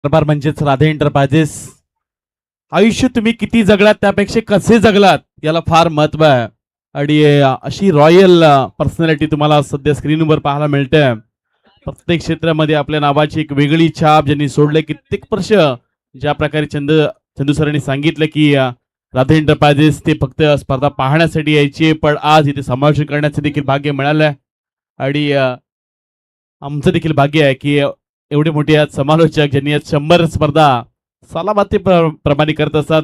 दरबार म्हणजेच राधे एंटरप्राइजेस. आयुष्य तुम्ही किती जगलात त्यापेक्षा कसे जगलात याला फार महत्व आहे. आणि अशी रॉयल पर्सनॅलिटी तुम्हाला सध्या स्क्रीनवर पाहायला मिळते. प्रत्येक क्षेत्रामध्ये आपल्या नावाची एक वेगळी छाप ज्यांनी सोडले कित्येक वर्ष. ज्या प्रकारे चंदू सरांनी सांगितलं की राधे एंटरप्राइजेस ते फक्त स्पर्धा पाहण्यासाठी यायचे, पण आज इथे समावेश करण्याचे देखील भाग्य मिळालंय. आणि आमचं देखील भाग्य आहे की एवढे मोठे आज समालोचक ज्यांनी आज 100 स्पर्धा सालाबाते प्रमाणे करत असतात.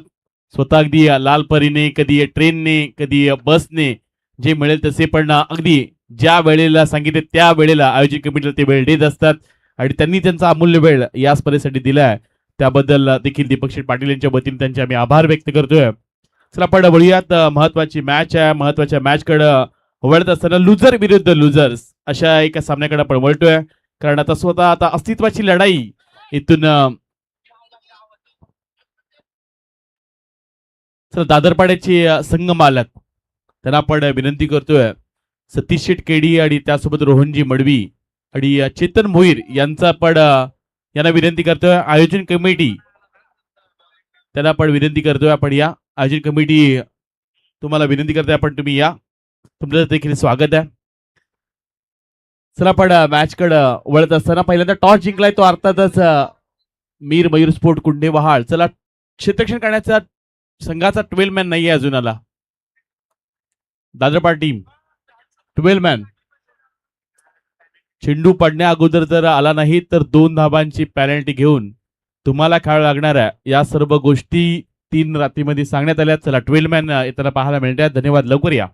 स्वतः अगदी लाल परीने, कधी ट्रेनने, कधी बसने, जे मिळेल तसे, पण अगदी ज्या वेळेला सांगितले त्या वेळेला आयोजन कमिटीला ते वेळ देत असतात. आणि त्यांनी त्यांचा अमूल्य वेळ या स्पर्धेसाठी दिलाय. त्याबद्दल देखील दीपक शेठ पाटील यांच्या वतीने त्यांचे आम्ही आभार व्यक्त करतोय. चला आपण वळूयात महत्वाची मॅच आहे. महत्वाच्या मॅच कडे वळत असताना लुझर विरुद्ध लुझर्स अशा एका सामन्याकडे आपण वळतोय. कारण आता स्वतः आता अस्तित्वाची लढाई इथून दादरपाड्याचे संघ मालक त्यांना आपण विनंती करतोय, सतीश शेठ केडी आणि त्यासोबत रोहनजी मडवी आणि चेतन भोईर यांचा आपण यांना विनंती करतोय. आयोजन कमिटी त्यांना आपण विनंती करतोय, आपण या. आयोजन कमिटी तुम्हाला विनंती करतोय, आपण तुम्ही या. तुमचं देखील स्वागत आहे. चला आपण मॅच कडे वळत असताना पहिल्यांदा टॉस जिंकलाय तो अर्थातच मीर मयूर स्पोर्ट कुंडे वहाळ. चला क्षेत्ररक्षण करण्याचा संघाचा 12 मॅन नाहीये अजून आला. दादरपाड टीम 12 मॅन. चेंडू पडण्या अगोदर जर आला नाही तर 2 धाबांची पॅनल्टी घेऊन तुम्हाला खेळावं लागणार आहे. या सर्व गोष्टी 3 रात्रीमध्ये सांगण्यात आल्या. चला 12 मॅन येताना पाहायला मिळतात. धन्यवाद. लवकर या.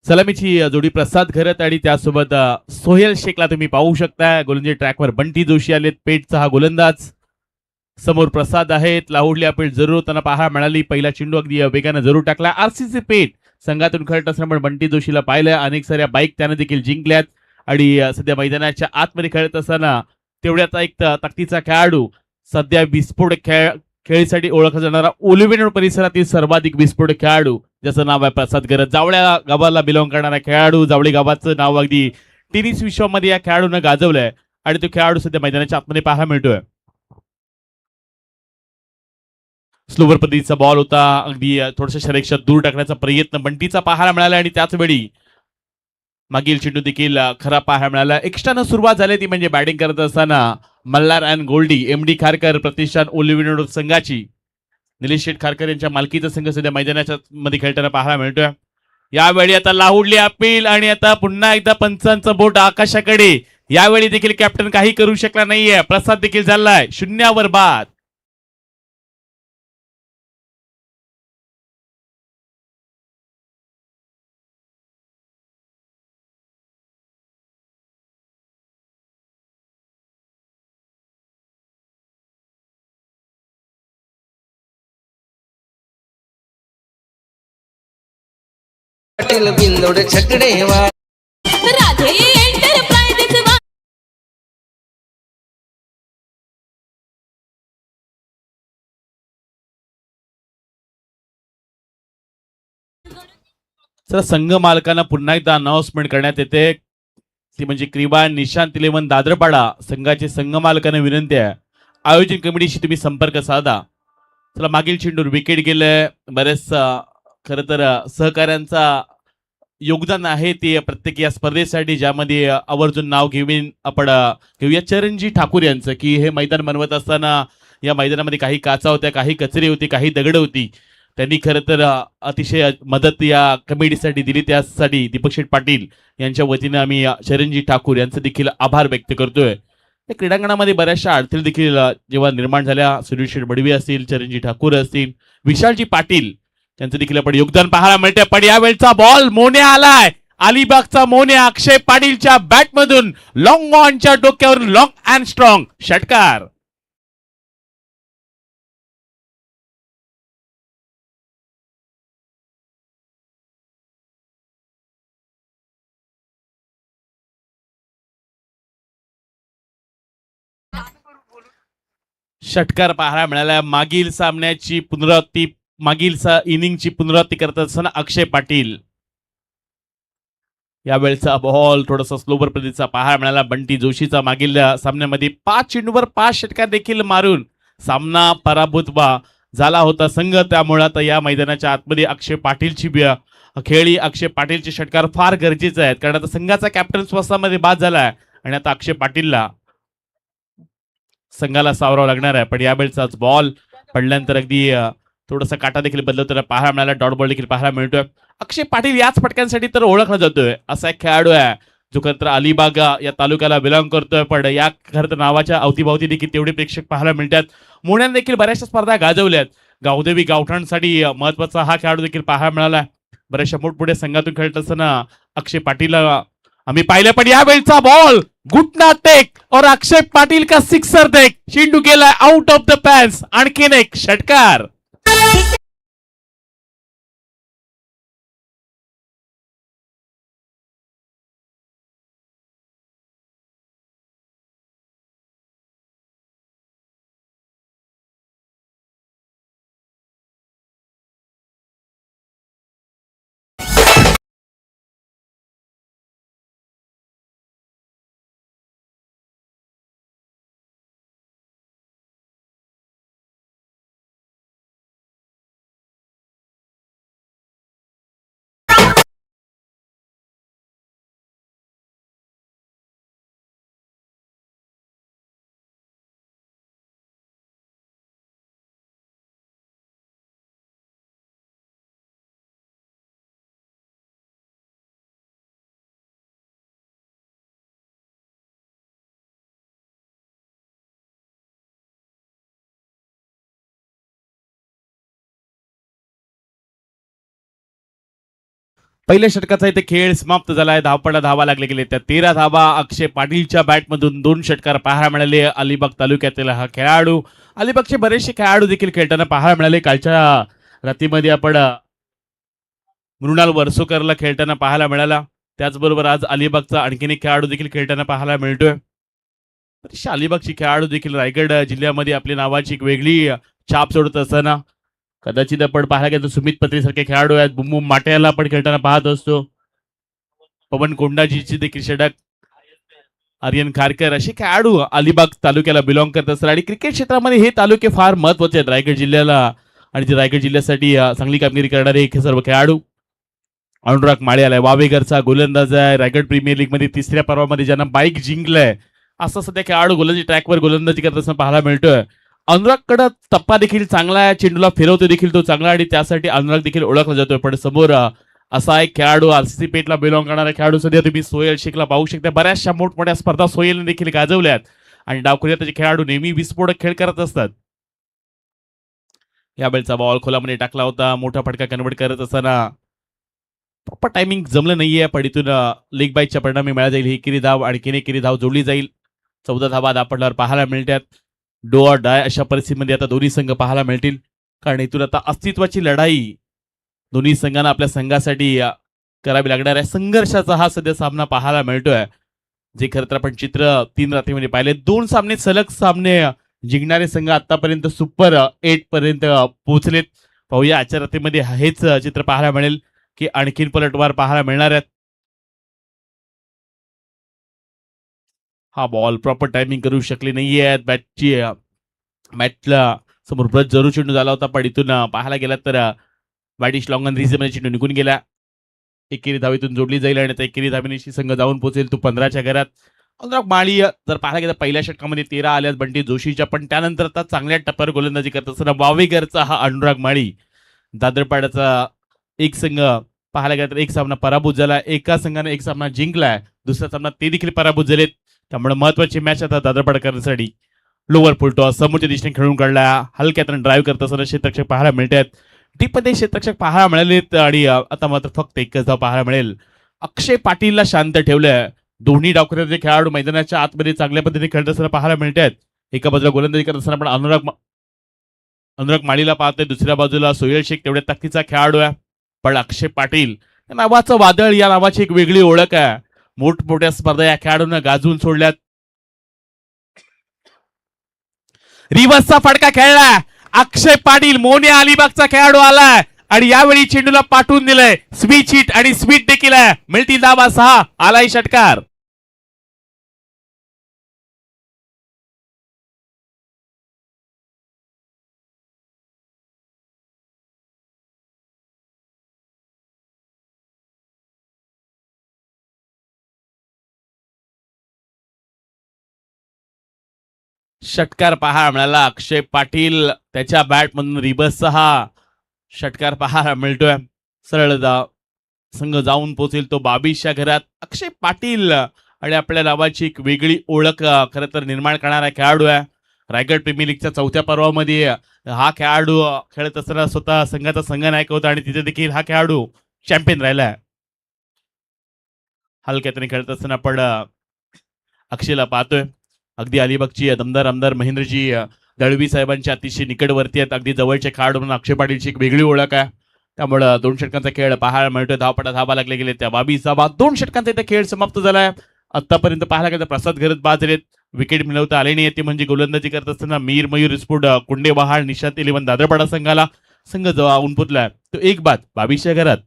सलामीची जोडी प्रसाद घरत आणि त्यासोबत सोहेल शेखला तुम्ही पाहू शकता. गोलंदाजी ट्रॅकवर बंटी जोशी आलेत. पेटचा हा गोलंदाज. समोर प्रसाद आहेत. लाहुडली अपील जरूर त्यांना पाहायला मिळाली. पहिला चेंडू अगदी वेगाने जरूर टाकला. आरसीसी पेट संघातून खेळत असताना बंटी जोशीला पाहिलं. अनेक साऱ्या बाईक त्याने देखील जिंकल्यात. आणि सध्या मैदानाच्या आतमध्ये खेळत असताना तेवढ्याचा एक ताकदीचा खेळाडू, सध्या विस्फोटक खेळीसाठी ओळखला जाणारा ओलिव्हिया परिसरातील सर्वाधिक विस्फोटक खेळाडू ज्याचं नाव आहे प्रसाद गरज. जावळ्या गावाला बिलॉंग करणारा खेळाडू. जावळी गावाचं नाव अगदी टेनिस विश्वामध्ये या खेळाडूनं गाजवलंय. आणि तो खेळाडू सध्या मैदानाच्या आतमध्ये पाहायला मिळतोय. स्लोवर पद्धतीचा बॉल होता. अगदी थोडस शरीक्षात दूर टाकण्याचा प्रयत्न बंटीचा पाहायला मिळाला. आणि त्याच वेळी मागील चेंडू देखील खरा पाहायला मिळाला. एक्स्ट्रानं सुरुवात झाली ती म्हणजे बॅटिंग करत असताना मल्हार अँड गोल्डी एमडी खारकर प्रतिष्ठान ओलिव्हिया संघाची निलेश शेठ खारकर यांच्या मालकीचा संघ सध्या मैदानाच्या मध्ये खेळताना पाहायला मिळतोय. यावेळी आता लाहुडली अपील आणि आता पुन्हा एकदा पंचांचं बोट आकाशाकडे. यावेळी देखील कॅप्टन काही करू शकला नाहीये. प्रसाद देखील झालाय 0 बाद. बिंदोड छकडे राधे एंटरप्राइजेस. सर संघ मालकांना पुन्हा एकदा अनाउन्समेंट करण्यात येते. ती म्हणजे क्रीडा निशांत 11 दादरपाडा संघाचे संघ मालकांना विनंती आहे, आयोजन कमिटीशी तुम्ही संपर्क साधा. चला मागील चेंडूर विकेट गेले. बरेच खर तर सहकाऱ्यांचा योगदान आहे ते प्रत्येक या स्पर्धेसाठी, ज्यामध्ये आवर्जून नाव घेऊया चरणजी ठाकूर यांचं, की हे मैदान बनवत असताना या मैदानामध्ये काही काचा होत्या, काही कचरे होती, काही दगड होती. त्यांनी खरं तर अतिशय मदत या कमिटीसाठी दिली. त्यासाठी दीपक शेठ पाटील यांच्या वतीने आम्ही चरणजी ठाकूर यांचं देखील आभार व्यक्त करतोय. या क्रीडांगणामध्ये बऱ्याचशा अडथळे देखील जेव्हा निर्माण झाल्या, सुनील शेठ बडवी असतील, चरणजी ठाकूर असतील, विशालजी पाटील त्यांचं देखील आपण योगदान पाहायला मिळते. पण यावेळचा बॉल मोन्या आलाय. अलिबागचा मोन्या अक्षय पाटीलच्या बॅटमधून लॉंग ऑनच्या डोक्यावरून लॉंग अँड स्ट्रॉंग षटकार. षटकार पाहायला मिळाला. मागील सामन्याची पुनरावृत्ती, मागील इनिंगची पुनरावृत्ती करत असताना अक्षय पाटील यावेळचा बॉल थोडासा स्लोवर पद्धतीचा पाहायला मिळाला. बंटी जोशीचा मागील सामन्यामध्ये 5 चेंडूवर 5 षटकार देखील मारून सामना पराभूत झाला होता संघ. त्यामुळे आता या मैदानाच्या आतमध्ये अक्षय पाटीलची खेळी, अक्षय पाटीलचे षटकार फार गरजेचे आहेत, कारण आता संघाचा कॅप्टन स्वस्तामध्ये बाद झालाय आणि आता अक्षय पाटीलला संघाला सावरावं लागणार आहे. पण यावेळचाच बॉल पडल्यानंतर अगदी थोडासा काटा देखील बदलवताना पाहायला मिळाला. डॉट बॉल देखील पाहायला मिळतोय. अक्षय पाटील याच फटक्यांसाठी तर ओळखला जातोय, असा एक खेळाडू आहे जो खरं तर अलिबाग या तालुक्याला बिलॉंग करतोय. पण या खरं तर नावाच्या अवतीभोवती देखील तेवढे प्रेक्षक पाहायला मिळतात. मुळ्याने देखील बऱ्याचशा स्पर्धा गाजवल्यात. गावदेवी गावठाणसाठी महत्वाचा हा खेळाडू देखील पाहायला मिळाला. बऱ्याचशा मोठमोठ्या संघातून खेळत असताना अक्षय पाटीलला आम्ही पाहिलं. पण यावेळचा बॉल घुटना टेक और अक्षय पाटील का सिक्सर देख चेंडू गेला आउट ऑफ द पॅन्स. आणखीन एक षटकार. पहिल्या षटकाचा इथे खेळ समाप्त झालाय. धावपडा धावा लागले गेले. त्या 13 धावा अक्षय पाटीलच्या बॅटमधून 2 षटकार पाहायला मिळाले. अलिबाग तालुक्यातील हा खेळाडू, अलिबागचे बरेचसे खेळाडू देखील खेळताना पाहायला मिळाले. कालच्या रात्रीमध्ये आपण मृणाल वर्सोकरला खेळताना पाहायला मिळाला. त्याचबरोबर आज अलिबागचा आणखीन एक खेळाडू देखील खेळताना पाहायला मिळतोय. बरेचसे अलिबागची खेळाडू देखील रायगड जिल्ह्यामध्ये आपली नावाची एक वेगळी छाप सोडत असताना कदाचित आपण पाहायला गेलो तर सुमित पत्रे सारखे खेळाडू आहेत. बुमबुम माट्याला आपण खेळताना पाहत असतो. पवन कोंडाजीची देखील षटक, आर्यन खारकर असे खेळाडू अलिबाग तालुक्याला बिलॉंग करत असतात. आणि क्रिकेट क्षेत्रामध्ये हे तालुके फार महत्वाचे आहेत रायगड जिल्ह्याला. आणि जे रायगड जिल्ह्यासाठी चांगली कामगिरी करणारे हे सर्व खेळाडू. अनुराग माळे आलाय, वावेघरचा गोलंदाज आहे. रायगड प्रीमियर लीग मध्ये 3ऱ्या पर्वामध्ये ज्यांना बाईक जिंकलंय असं सध्या खेळाडू गोलंदाजी ट्रॅकवर गोलंदाजी करत असताना पाहायला मिळतोय. अनुरागकडे टप्पा देखील चांगला आहे, चेंडूला फिरवतो देखील तो चांगला, आणि त्यासाठी अनुराग देखील ओळखला जातोय. पण समोर असा एक खेळाडू आरसीसी पेटला बिलॉंग करणारा खेळाडू सध्या तुम्ही सोहेल शेखला पाहू शकता. बऱ्याचशा मोठमोठ्या स्पर्धा सोहेलने देखील गाजवल्यात आणि डावखुऱ्यात त्याचे खेळाडू नेहमी विस्फोटक खेळ करत असतात. यावेळचा बॉल खोलामध्ये टाकला होता. मोठा फटका कन्वर्ट करत असताना प्रॉपर टायमिंग जमलं नाहीये. पण इथून लेग बाईकच्या परिणामी मिळाला जाईल ही एकेरी धाव. आणखीन एकेरी धाव जोडली जाईल. 14 धावा दापडल्यावर पाहायला मिळतात. डो ऑर डाय अशा परिस्थितीमध्ये आता दोन्ही संघ पाहायला मिळतील, कारण इथून आता अस्तित्वाची लढाई दोन्ही संघांना आपल्या संघासाठी करावी लागणार आहे. संघर्षाचा हा सध्या सामना पाहायला मिळतोय, जे खरं तर आपण चित्र 3 रात्रीमध्ये पाहिले. 2 सामने सलग सामने जिंकणारे संघ आतापर्यंत सुपर 8 पर्यंत पोहोचलेत. पाहूया आजच्या रात्रीमध्ये हेच चित्र पाहायला मिळेल की आणखीन पलटवार पाहायला मिळणार आहेत. हा बॉल प्रॉपर टायमिंग करू शकले नाहीये. बॅटला समोर ब्रश जरूर चेंडू झाला होता, पण इथून पाहायला गेला तर बॅटिश लॉंगन रिझमध्ये चेंडू निघून गेला. एकेरी धावेतून जोडली जाईल आणि त्या एकेरी धावेनिशी संघ जाऊन पोहोचेल तो 15च्या घरात. अनुराग माळी जर पाहायला गेला पहिल्या षटकामध्ये 13 आल्यात बंटी जोशीच्या, पण त्यानंतर आता चांगल्या टप्प्यावर गोलंदाजी करत असताना वावेघरचा हा अनुराग माळी. दादरपाड्याचा एक संघ पाहायला गेला तर एक सामना पराभूत झाला. एका संघाने एक सामना जिंकलाय, दुसरा सामना ते देखील पराभूत झालेत. त्यामुळे महत्वाची मॅच आता दादरपाडकरांसाठी. लोअर फुलटॉस समोरच्या दिशेने खेळून काढला. हलक्यातून ड्राईव्ह करत असताना क्षेत्ररक्षक पाहायला मिळतात. डीपमध्ये क्षेत्ररक्षक पाहायला मिळालेत आणि आता मात्र फक्त एकच धाव पाहायला मिळेल. अक्षय पाटीलला शांत ठेवलंय. दोन्ही डावखुऱ्याचे खेळाडू मैदानाच्या आतमध्ये चांगल्या पद्धतीने खेळत असताना पाहायला मिळतात. एका बाजूला गोलंदाजी करत असताना पण अनुराग माळीला पाहतोय. दुसऱ्या बाजूला सोहेल शेख तेवढ्या ताकदीचा खेळाडू आहे. पण अक्षय पाटील या नावाचं वादळ, या नावाची एक वेगळी ओळख आहे. मोठमोठ्या स्पर्धा या खेळाडूंना गाजवून सोडल्यात. रिव्हर्सचा फटका खेळला अक्षय पाटील. मोन्या अलिबागचा खेळाडू आलाय आणि यावेळी चेंडूला पाठवून दिलंय. स्विच हिट आणि स्वीट देखील आहे. मिळतील धावा 6. आलाय षटकार. षटकार पहा मिळाला. अक्षय पाटील त्याच्या बॅट मधून रिबस हा षटकार पहा मिळतोय. सरळ संघ जाऊन पोहोचेल तो 22च्या घरात. अक्षय पाटील आणि आपल्या नावाची एक वेगळी ओळख खरं तर निर्माण करणारा खेळाडू आहे. रायगड प्रीमियर लीगच्या 4थ्या पर्वामध्ये हा खेळाडू खेळत असताना स्वतः संघाचा संघनायक होता आणि तिथे देखील हा खेळाडू चॅम्पियन राहिलाय. हलक्यातने खेळत असताना आपण अक्षयला पाहतोय. अगदी अलिबागची दमदार आमदार महेंद्रजी दळवी साहेबांच्या अतिशय निकटवर्ती आहेत. अगदी जवळचे खेळाडू म्हणून अक्षय पाटीलची एक वेगळी ओळख आहे. त्यामुळं 2 षटकांचा खेळ पाहायला मिळतोय. धावपटा धावा लागले गेले त्या 22 धावा. 2 षटकांचा इथे खेळ समाप्त झालाय. आतापर्यंत पाहायला गेलं प्रसाद घरत बाद झालेत. विकेट मिळवता आले नाही. ते म्हणजे गोलंदाजी करत असताना मीर मयूर स्फोट कुंडे बहाळ निशांत 11 दादरपाडा संघाला संघ जाऊन पुतलाय तो एक बाद 22च्या घरात.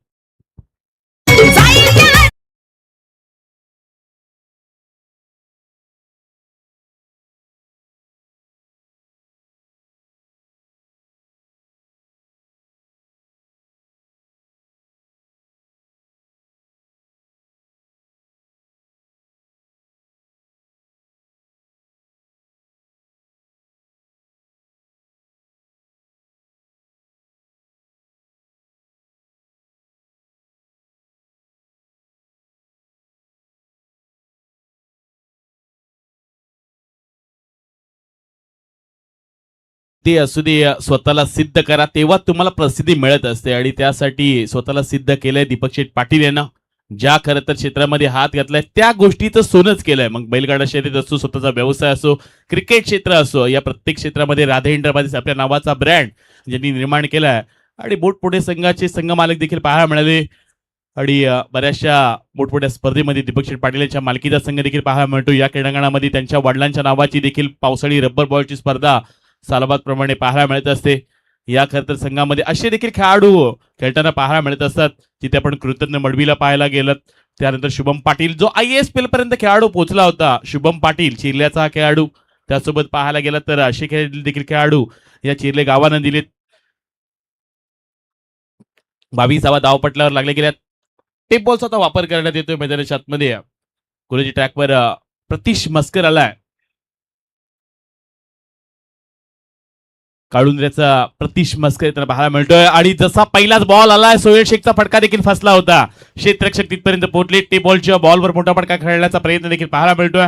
ते असू दे. स्वतःला सिद्ध करा तेव्हा तुम्हाला प्रसिद्धी मिळत असते आणि त्यासाठी स्वतःला सिद्ध केलंय दीपक शेठ पाटील यांना. ज्या खरं तर क्षेत्रामध्ये हात घातलाय त्या गोष्टीचं सोनच केलंय. मग बैलगाडा शर्यत असो, स्वतःचा व्यवसाय असो, क्रिकेट क्षेत्र असो, या प्रत्येक क्षेत्रामध्ये राधे एंटरप्राइजेस आपल्या नावाचा ब्रँड ज्यांनी निर्माण केलाय. आणि मोठमोठे संघाचे संघ मालक देखील पाहायला मिळाले आणि बऱ्याचशा मोठमोठ्या स्पर्धेमध्ये दीपक शेठ पाटील यांच्या मालकीचा संघ देखील पाहायला मिळतो. या क्रीडांगणामध्ये त्यांच्या वडिलांच्या नावाची देखील पावसाळी रब्बर बॉलची स्पर्धा सालाबाद प्रमाणे पाहायला मिळत असते. या खरं तर संघामध्ये असे देखील खेळाडू खेळताना पाहायला मिळत असतात. तिथे आपण कृतज्ञ मडवीला पाहायला गेलं. त्यानंतर शुभम पाटील जो IASPL पर्यंत खेळाडू पोहोचला होता. शुभम पाटील चिरल्याचा हा खेळाडू. त्यासोबत पाहायला गेला तर असे देखील खेळाडू या चिरले गावानं दिलेत. 22 धावपटलावर लागले गेल्यात. टेप बॉलचा वापर करण्यात येतोय मैदानाच्या आतमध्ये. गुरुजी ट्रॅकवर प्रतीश मस्कर आलाय. काळुंद्र्याचा प्रतीश मस्कर त्यांना पाहायला मिळतोय आणि जसा पहिलाच बॉल आलाय सोहेल शेखचा फटका देखील फसला होता. क्षेत्ररक्षक तिथपर्यंत पोहोचले. टे बॉलच्या बॉलवर मोठा फटका खेळण्याचा प्रयत्न देखील पाहायला मिळतोय.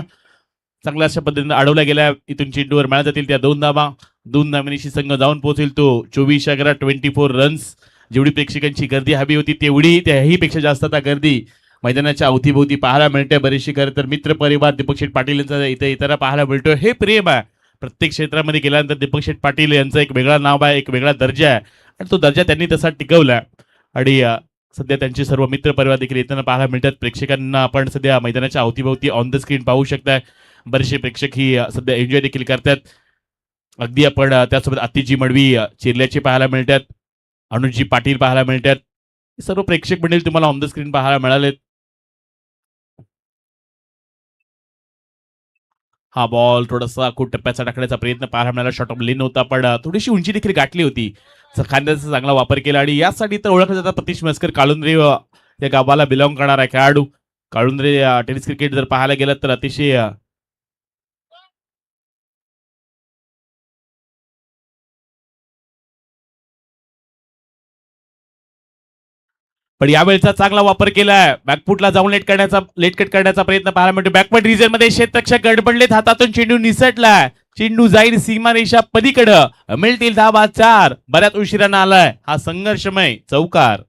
चांगल्या अशा पद्धतीने अडवल्या गेल्या. इथून चेंडूवर मिळत जातील त्या 2 धावा. 2 धावांशी संघ जाऊन पोहोचेल तो 24 रन्स. जेवढी प्रेक्षकांची गर्दी हवी होती तेवढी त्याही पेक्षा जास्त आता गर्दी मैदानाच्या अवतीभोवती पाहायला मिळते. बरेचशी खरं तर मित्र परिवार दीपक शेठ पाटील यांचा इथे इतर पाहायला मिळतोय. हे प्रेम आहे. प्रत्येक क्षेत्रामध्ये गेल्यानंतर दीपक शेठ पाटील यांचं एक वेगळा नाव आहे, एक वेगळा दर्जा आहे आणि तो दर्जा त्यांनी तसा टिकवला. आणि सध्या त्यांचे सर्व मित्र परिवार देखील येताना पाहायला मिळतात. प्रेक्षकांना आपण सध्या मैदानाच्या अवतीभोवती ऑन द स्क्रीन पाहू शकताय. बरेचसे प्रेक्षक ही सध्या एन्जॉय देखील करतात. अगदी आपण त्यासोबत आतिजी मडवी चिरल्याचे पाहायला मिळतात. अनुजी पाटील पाहायला मिळतात. सर्व प्रेक्षक मंडळी तुम्हाला ऑन द स्क्रीन पाहायला मिळालेत. हा बॉल थोडासा खूप टप्प्याचा टाकण्याचा प्रयत्न पाहायला मिळाला. शॉर्ट ऑफ लेन होता पण थोडीशी उंची देखील गाठली होती. खांद्याचा चांगला वापर केला आणि यासाठी तर ओळखला जातात प्रतीश मस्कर. काळुंद्रे या गावाला बिलॉंग करणारा खेळाडू. काळुंद्रे टेनिस क्रिकेट जर पाहायला गेलं तर अतिशय पण यावेळेचा चांगला वापर केलाय. बॅकफुटला जाऊन लेट कट करण्याचा प्रयत्न पाहायला मिळतो. बॅकवर्ड रिजन मध्ये क्षेत्ररक्षक गडबडलेत. हातातून चेंडू निसटलाय. चेंडू जाईल सीमारेषा पलीकडं. मिळतील धावा 4. बऱ्याच उशिरानं आलाय हा संघर्षमय चौकार.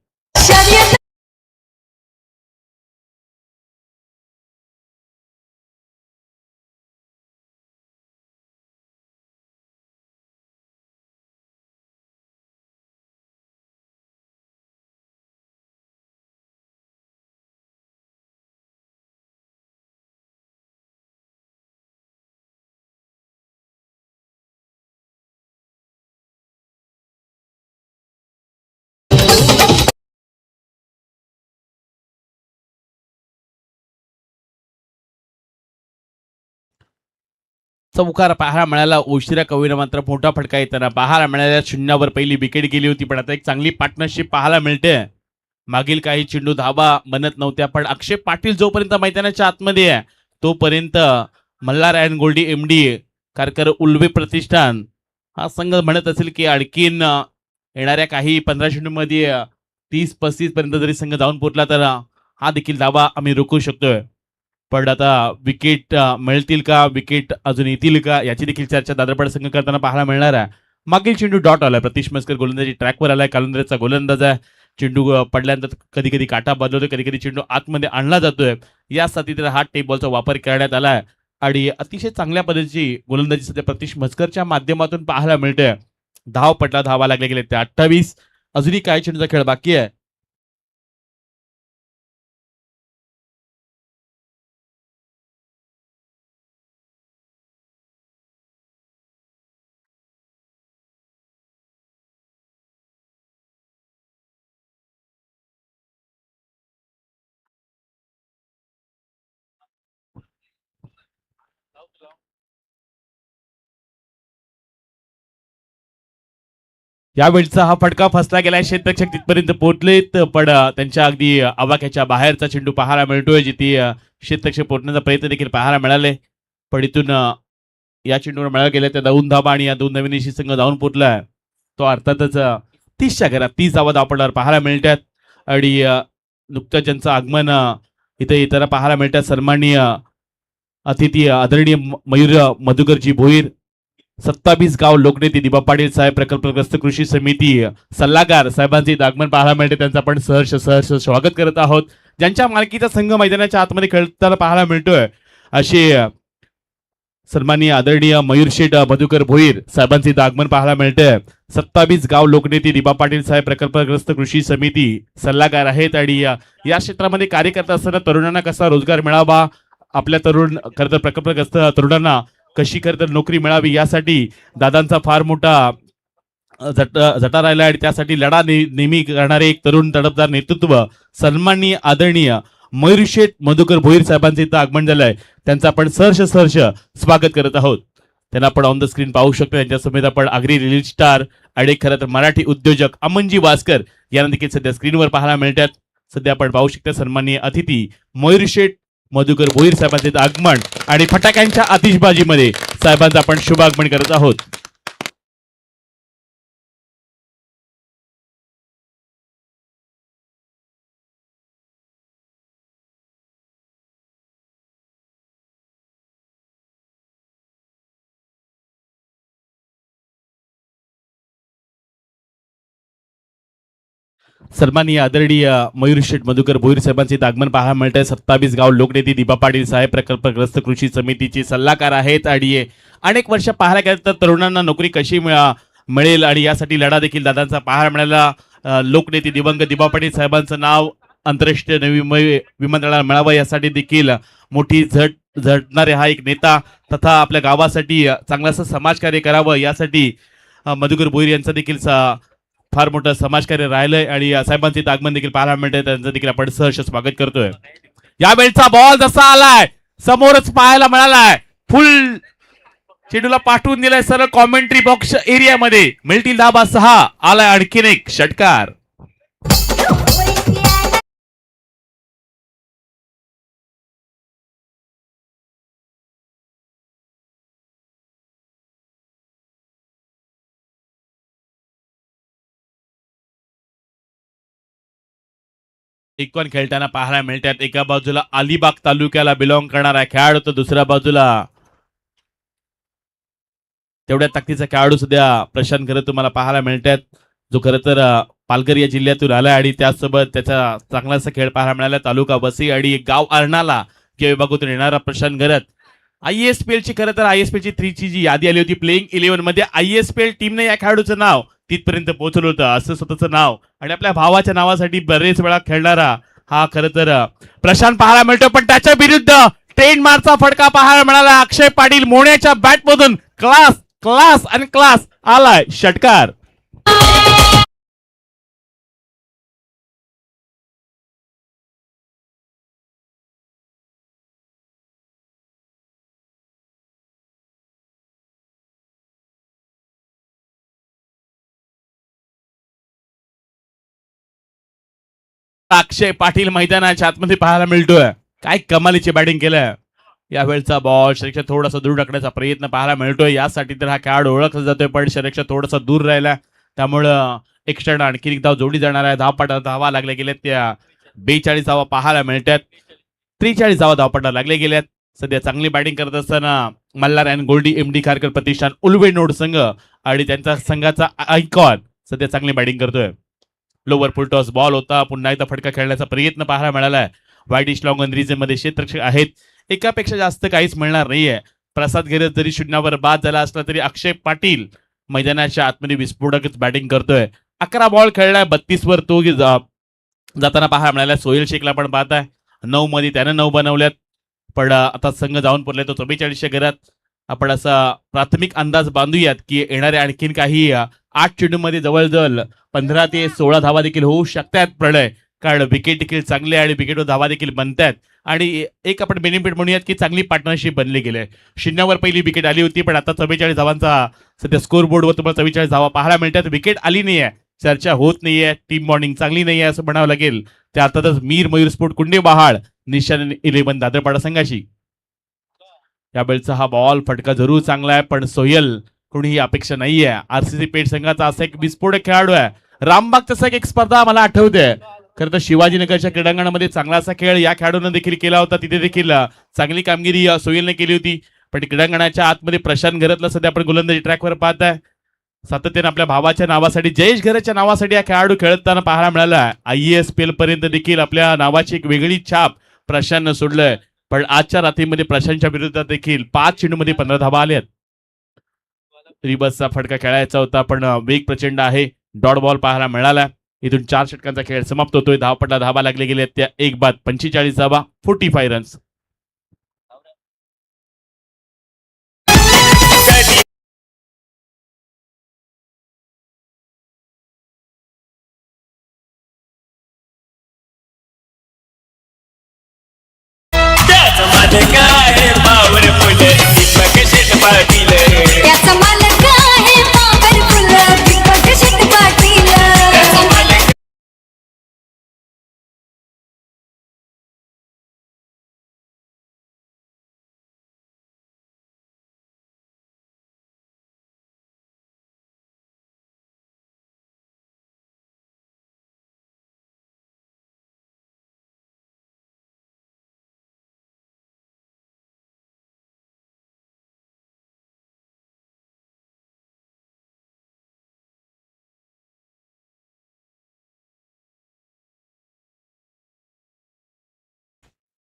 चौकार पाहायला मिळाला. उशिरा कवीनं मात्र मोठा फटका येताना पाहायला मिळाल्या. शून्यावर पहिली विकेट गेली होती, पण आता एक चांगली पार्टनरशिप पाहायला मिळते. मागील काही चेंडू धाबा बनत नव्हत्या, पण अक्षय पाटील जोपर्यंत मैदानाच्या आतमध्ये आहे तोपर्यंत मल्हार अँड गोल्डी एमडी कारकर उल्वे प्रतिष्ठान हा संघ म्हणत असेल की आणखीन येणाऱ्या काही 15 चेंडूमध्ये 30-35 पर्यंत जरी संघ जाऊन पोहोचला तर हा देखील दावा आम्ही रोखू शकतोय. पण आता विकेट मिळतील का, विकेट अजून येतील का, याची देखील चर्चा दादरपाडा संघ करताना पाहायला मिळणार आहे. मागील चेंडू डॉट आलाय. प्रतीश मस्कर गोलंदाजी ट्रॅकवर आलाय. कालंदरेचा गोलंदाज आहे. चेंडू पडल्यानंतर कधी कधी काटा बदलतोय, कधी कधी चेंडू आतमध्ये आणला जातोय. यासाठी तर हा टेप बॉलचा वापर करण्यात आलाय आणि अतिशय चांगल्या पद्धतीची गोलंदाजी सध्या प्रतीश मस्करच्या माध्यमातून पाहायला मिळते. धाव पटला, धावा लागले गेले ते 28. अजूनही काही चेंडूचा खेळ बाकी आहे. यावेळचा हा फटका फसला गेलाय. क्षेत्ररक्षक तिथपर्यंत पोहोचलेत, पण त्यांच्या अगदी आवाक्याच्या बाहेरचा चेंडू पाहायला मिळतोय, जिथे क्षेत्ररक्षक पोहोचण्याचा प्रयत्न देखील पाहायला मिळाले. पण इथून या चेंडूवर मिळाला गेल्या त्या 2 धाबा आणि या 2 नवीन संघ जाऊन पोहोचलाय. तो अर्थातच 30च्या घरात 30 धावा धावपडावर पाहायला मिळतात आणि नुकतंच ज्यांचं आगमन इथे येताना पाहायला मिळतात सन्माननीय अतिथी आदरणीय मयूर मधुकरजी भोईर, 27 गाव लोकनेते दिबा पाटील साहेब, प्रकल्पग्रस्त कृषी समिती सल्लागार साहेबांचे आगमन पाहायला मिळते. त्यांचं आपण सहर्ष सहर्ष स्वागत करत आहोत. ज्यांच्या मालकीचा संघ मैदानाच्या आतमध्ये खेळताना पाहायला मिळतोय असे सन्माननीय आदरणीय मयूर शेठ मधुकर भोईर साहेबांचे आगमन पाहायला मिळतंय. 27 गाव लोकनेते दिबा पाटील साहेब, प्रकल्पग्रस्त कृषी समिती सल्लागार आहेत आणि या क्षेत्रामध्ये कार्य करत असताना तरुणांना कसा रोजगार मिळावा, आपल्या तरुण खरं तर प्रकल्पग्रस्त तरुणांना कशी खरं तर नोकरी मिळावी, यासाठी दादांचा फार मोठा जटा राहिला आणि त्यासाठी लढा नेहमी करणारे एक तरुण तडफदार नेतृत्व सन्माननीय आदरणीय मयूरशेठ मधुकर भोईर साहेबांचे इथं आगमन झालंय. त्यांचं आपण सहर्ष सहर्ष स्वागत करत आहोत. त्यांना आपण ऑन द स्क्रीन पाहू शकतो. यांच्या समेत आपण आगरी रिलीज स्टार आणि खरं तर मराठी उद्योजक अमनजी वास्कर यांना देखील सध्या स्क्रीनवर पाहायला मिळतात. सध्या आपण पाहू शकता सन्माननीय अतिथी मयूरशेठ मधुकर भोईर साहेबांचे आगमन आणि फटाक्यांच्या आतिषबाजीमध्ये साहेबांचं आपण शुभ आगमन करत आहोत. सन्माननीय आदरणीय मयूर शेठ मधुकर भोईर साहेबांचे आगमन पाहायला मिळत आहे. 27 गाव लोकनेते दिबा पाटील साहेब, प्रकल्पग्रस्त कृषी समितीचे सल्लागार आहेत आणि अनेक वर्ष पाहायला गेलं तर तरुणांना नोकरी कशी मिळेल आणि यासाठी लढा देखील दादांचा पाहायला मिळाला. लोकनेते दिवंगत दिबा पाटील साहेबांचं नाव आंतरराष्ट्रीय नवी विमानतळाला मिळावं यासाठी देखील मोठी झटणारे हा एक नेता तथा आपल्या गावासाठी चांगलं समाजकार्य करावं यासाठी मधुकर भोईर यांचं देखील फार मोठं समाजकार्य राहिलंय आणि साहेबांचे आगमन देखील पाहायला मिळतंय. त्यांचं देखील आपण सहर्ष स्वागत करतोय. यावेळचा बॉल जसा आलाय समोरच पाहायला मिळालाय, फुल चेंडूला पाठवून दिलाय सरळ कॉमेंट्री बॉक्स एरियामध्ये. मिळतील धाबा 6. आलाय आणखीन एक षटकार. एकूण खेळताना पाहायला मिळतात. एका बाजूला अलिबाग तालुक्याला बिलॉंग करणारा खेळाडू, तर दुसऱ्या बाजूला तेवढ्या ताकदीचा खेळाडू सध्या प्रशांत खरं तुम्हाला पाहायला मिळतात, जो खरं तर पालघर या जिल्ह्यातून आला आणि त्यासोबत त्याचा चांगलासा खेळ पाहायला मिळाला. तालुका वसई आणि गाव अर्नाला या विभागातून येणारा प्रशांत घरत. ISPL ची खरं तर ISPL ची 3 ची जी यादी आली होती प्लेइंग 11 मध्ये, ISPL टीमने या खेळाडूचं नाव तिथपर्यंत पोहोचवलं होतं. असं स्वतःचं नाव आणि आपल्या भावाच्या नावासाठी बरेच वेळा खेळणारा हा खरं तर प्रशांत पाहायला मिळतो. पण त्याच्या विरुद्ध ट्रेन मारचा फटका पाहायला मिळाला. अक्षय पाटील मोण्याच्या बॅटमधून क्लास क्लास आणि क्लास आलाय षटकार. अक्षय पाटील मैदानाच्या आतमध्ये पाहायला मिळतोय. काय कमालीची बॅटिंग केलंय. यावेळचा बॉल शरीक्षा थोडासा दूर टाकण्याचा प्रयत्न पाहायला मिळतोय. यासाठी तर हा खेळाडू ओळखला जातोय, पण शरीक्षा थोडासा दूर राहिला, त्यामुळं एक्स्ट्रा आणखी एक धाव जोडी जाणार आहे. धावा लागल्या गेल्यात त्या 42 धावा पाहायला मिळतात. 43 धावपटा लागले गेल्यात. सध्या चांगली बॅटिंग करत असताना मल्हार अँड गोल्डी एमडी खारकर प्रतिष्ठान उलवेनोड संघ आणि त्यांचा संघाचा आयकॉन सध्या चांगली बॅटिंग करतोय. लोवर फुल टॉस बॉल होता. पुन्हा एकदा फटका खेळण्याचा प्रयत्न पाहायला मिळालाय. वाईट लॉंग ऑन रिजन मध्ये क्षेत्ररक्षक आहेत. एकापेक्षा जास्त काहीच मिळणार नाहीये. प्रसाद घेरत जरी शून्यावर बाद झाला असला तरी अक्षय पाटील मैदानाच्या आतमध्ये विस्फोटकच बॅटिंग करतोय. 11 बॉल खेळलाय. 32 वर तो जाताना पाहायला मिळाला. सोहेल शेखला पण पाहत आहे. 9 मध्ये त्यानं 9 बनवल्यात, पण आता संघ जाऊन पडलाय तो 44च्या घरात. आपण असा प्राथमिक अंदाज बांधूयात की येणाऱ्या आणखीन काही 8 चेंडूमध्ये जवळजवळ 15 ते 16 धावा देखील होऊ शकतात प्रणय, कारण विकेट देखील चांगले आणि विकेटवर धावा देखील बनतात. आणि एक आपण बेनिफिट म्हणूयात की चांगली पार्टनरशिप बनली गेली. शून्यावर पहिली विकेट आली होती, पण आता 44 धावांचा सध्या स्कोर बोर्डवर तुम्हाला 44 धावा पाहायला मिळतात. विकेट आली नाहीये, चर्चा होत नाहीये, टीम बॉन्डिंग चांगली नाहीये असं म्हणावं लागेल. त्या अर्थातच मीर मयूर स्पोर्ट कुंडे बहाळ निशान 11 दादरपाडा संघाशी. यावेळचा हा बॉल फटका जरूर चांगला आहे, पण सोयल कोणीही अपेक्षा नाहीये. आरसीसी पेठ संघाचा असा एक विस्फोटक खेळाडू आहे. रामबाग तसा एक स्पर्धा मला आठवते. खरं तर शिवाजीनगरच्या क्रीडांगणामध्ये चांगला असा खेळ या खेळाडूने देखील केला होता. तिथे देखील चांगली कामगिरी सोयलने केली होती. पण क्रीडांगणाच्या आतमध्ये प्रशांत घरतला सध्या आपण गोलंदाजी ट्रॅकवर पाहताय. सातत्याने आपल्या भावाच्या नावासाठी, जयेश घरच्या नावासाठी हा खेळाडू खेळताना पाहायला मिळाला. IASPL पर्यंत देखील आपल्या नावाची एक वेगळी छाप प्रशांतनं सोडलंय. पण आजच्या रात्रीमध्ये प्रशांतच्या विरोधात देखील 5 चेंडूमध्ये 15 धावा आल्यात. रिबसचा फटका खेळायचा होता, पण वेग प्रचंड आहे. डॉट बॉल पाहायला मिळाला. इथून 4 षटकांचा खेळ समाप्त होतोय. धावपटा धावा लागले गेले त्या 1 बाद 45 धावा 45 रन्स. काय पावरफुल दीपक शेठ पाटील, त्याचा मालक आहे पॉवरफुल दीपक शेठ पाटील. त्याचा मालक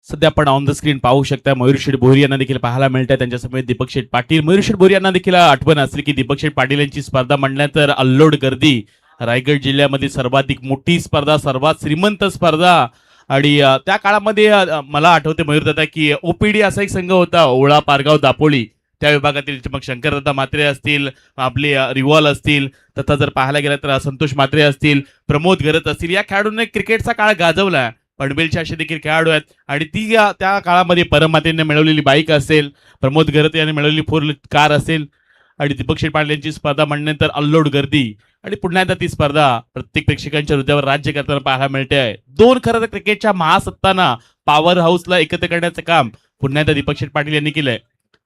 सध्या आपण ऑन द स्क्रीन पाहू शकता मयूर शेठ भोरी यांना देखील पाहायला मिळतात. त्यांच्यासमोर दीपक शेठ पाटील. मयूर शेठ भोरी यांना देखील आठवण असेल की दीपक शेठ पाटील यांची स्पर्धा म्हणल्यानंतर अल्लोड गर्दी, रायगड जिल्ह्यामध्ये सर्वाधिक मोठी स्पर्धा, सर्वात श्रीमंत स्पर्धा. आणि त्या काळामध्ये मला आठवते मयूर दादा की OPD असा एक संघ होता, ओळा पारगाव दापोली. त्या विभागातील मग शंकरदादा म्हात्रे असतील, आपले रिवॉल असतील, तथा जर पाहायला गेलं तर संतोष म्हात्रे असतील, प्रमोद गरत असतील. या खेळाडूंनी क्रिकेटचा काळ गाजवला. पनवेलचे असे देखील खेळाडू आहेत. आणि ती त्या काळामध्ये परमातेने मिळवलेली बाईक असेल, प्रमोद गरत यांनी मिळवलेली 4 कार असेल, आणि दीपक शेठ पाटील यांची स्पर्धा म्हणल्यानंतर अल्लोड गर्दी. आणि पुन्हा एकदा ती स्पर्धा प्रत्येक प्रेक्षकांच्या हृदयावर राज्य करताना पाहायला मिळते आहे. 2 खरं तर क्रिकेटच्या महासत्तांना पॉवर हाऊसला एकत्र करण्याचं काम पुन्हा एकदा दीपक शेठ पाटील यांनी केलंय.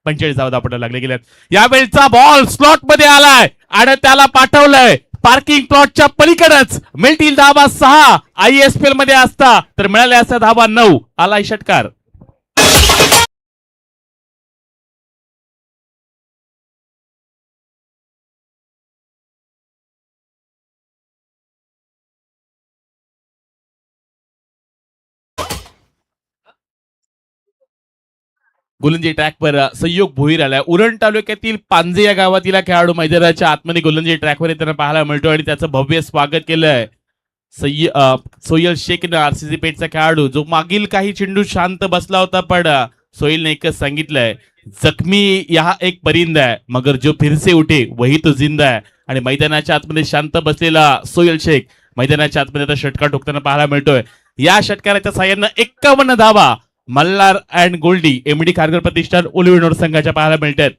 45 धावपटा लागले गेल्यात. यावेळचा बॉल स्लॉट मध्ये आलाय आणि त्याला पाठवलंय पार्किंग प्लॉटच्या पलीकडेच. मिळतील धावा 6. IASPL मध्ये असता तर मिळाल्या असता धावा 9. आलाय षटकार. गोलंदाजी ट्रॅकवर संयोग भोईर आलाय. उरण तालुक्यातील पांजे या गावातील खेळाडू मैदानाच्या आतमध्ये गोलंदाजी ट्रॅकवर येताना पाहायला मिळतो आणि त्याचं भव्य स्वागत केलंय सोयल शेखनं. आरसीसी पेठचा खेळाडू जो मागील काही चेंडू शांत बसला होता, पण सोहेलने एकच सांगितलंय, जखमी यहा एक परिंदा है मगर जो फिर से उठे वही तो जिंदा है. आणि मैदानाच्या आतमध्ये शांत बसलेला सोयल शेख मैदानाच्या आतमध्ये आता षटकार ठोकताना पाहायला मिळतोय. या षटकाराच्या साह्यानं 51 धावा मल्हार अँड गोल्डी एमडी खारघर प्रतिष्ठान उलवेनोड संघाच्या पाहायला मिळतात.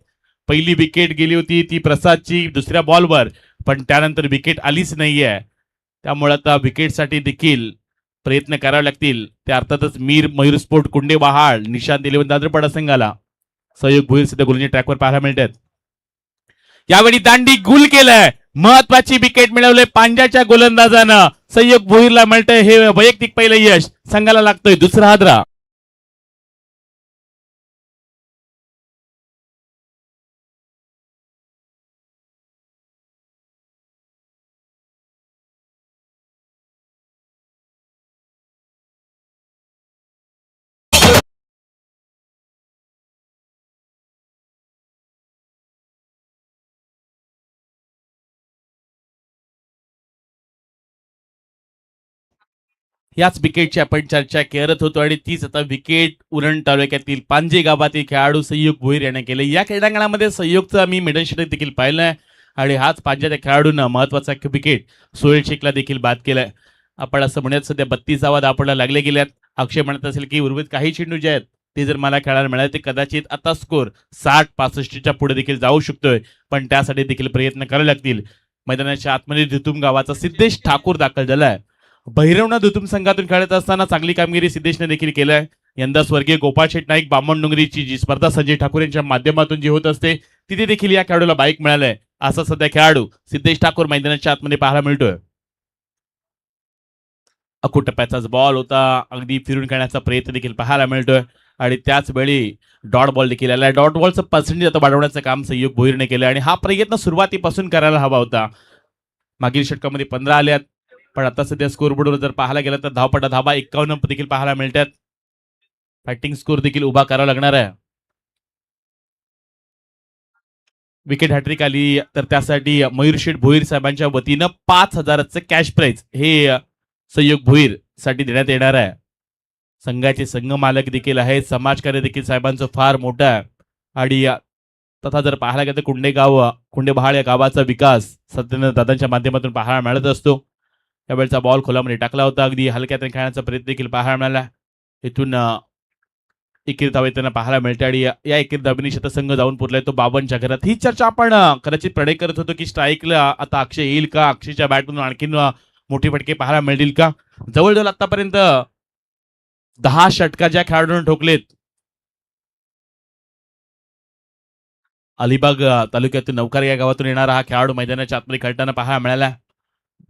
पहिली विकेट गेली होती ती प्रसादची दुसऱ्या बॉलवर, पण त्यानंतर विकेट आलीच नाहीये. त्यामुळे आता विकेटसाठी देखील प्रयत्न करावे लागतील ते अर्थातच मयूर स्पोर्ट कुंडे बहाळ निशांत 11 दादरपाडा संघाला सहयोग भुईर सध्या गोलंदाजी ट्रॅकवर पाहायला मिळतात. यावेळी दांडी गुल केलंय, महत्वाची विकेट मिळवले पांड्याच्या गोलंदाजानं. सहयोग भुईरला मिळतंय हे वैयक्तिक पहिलं यश, संघाला लागतोय दुसरा हादरा. याच विकेटची आपण चर्चा करत होतो आणि तीच आता विकेट उरण तालुक्यातील पांजे गावातील खेळाडू सहयोग भोईर याने केले. या क्रीडांगणामध्ये सहयोगचा मी मेडल षटक देखील पाहिलंय आणि हाच पांज्याच्या खेळाडूंना महत्वाचा विकेट सोहेल शेखला देखील बाद केलाय. आपण असं म्हणत सध्या 32 धावपडा लागले गेल्यात. अक्षय म्हणत असेल की उर्वरित काही चेंडू जे आहेत ते जर मला खेळायला मिळाले ते कदाचित आता स्कोर 60-65च्या पुढे देखील जाऊ शकतोय, पण त्यासाठी देखील प्रयत्न करावे लागतील. मैदानाच्या आतमध्ये धुतुम गावाचा सिद्धेश ठाकूर दाखल झालाय. भैरवना दुतुम संघातून खेळत असताना चांगली कामगिरी सिद्धेशने देखील केलंय. यंदा स्वर्गीय गोपाळ शेठ नाईक बामण डोंगरीची जी स्पर्धा संजय ठाकूर यांच्या माध्यमातून जी होत असते तिथे देखील या खेळाडूला बाईक मिळालंय. असा सध्या खेळाडू सिद्धेश ठाकूर मैदानाच्या आतमध्ये पाहायला मिळतोय. अखूट टप्प्याचाच बॉल होता, अगदी फिरून खेळण्याचा प्रयत्न देखील पाहायला मिळतोय आणि त्याच वेळी डॉट बॉल देखील आलाय. डॉट बॉलचं पर्सेंटेज आता वाढवण्याचं काम सहयोग भोईरने केलं आणि हा प्रयत्न सुरुवातीपासून करायला हवा होता. मागील षटकामध्ये 15 आल्यात, पण आता सध्या स्कोरबोर्डवर जर पाहायला गेलं तर धावा 51 देखील पाहायला मिळतात. बॅटिंग स्कोर देखील उभा करावा लागणार आहे. विकेट हॅट्रिक आली तर त्यासाठी मयूरशेठ भोईर साहेबांच्या वतीनं 5,000चं कॅश प्राइज हे सहयोग भोईर साठी देण्यात येणार आहे. संघाचे संघ मालक देखील आहेत, समाजकार्य देखील साहेबांचं फार मोठं आहे आणि तथा जर पाहायला गेलं तर कुंडेबहाळ या गावाचा विकास सत्येंद्र दादांच्या माध्यमातून पाहायला मिळत असतो. त्यावेळेचा बॉल खोलामध्ये टाकला होता, अगदी हलक्यात खेळण्याचा प्रयत्न देखील पाहायला मिळाला. इथून एकेरी धाव येताना पाहायला मिळते आणि या एकेरी धावेने शतसंघ जाऊन पुरलाय तो 52च्या घरात. ही चर्चा आपण कदाचित प्रणय करत होतो की स्ट्राईकला आता अक्षय येईल का, अक्षयच्या बॅटमधून आणखीन मोठी फटके पाहायला मिळतील का. जवळजवळ आतापर्यंत 10 षटका ज्या खेळाडूंना ठोकलेत. अलिबाग तालुक्यातील नवकार या गावातून येणारा हा खेळाडू मैदानाच्या आतमध्ये खेळताना पाहायला मिळाला.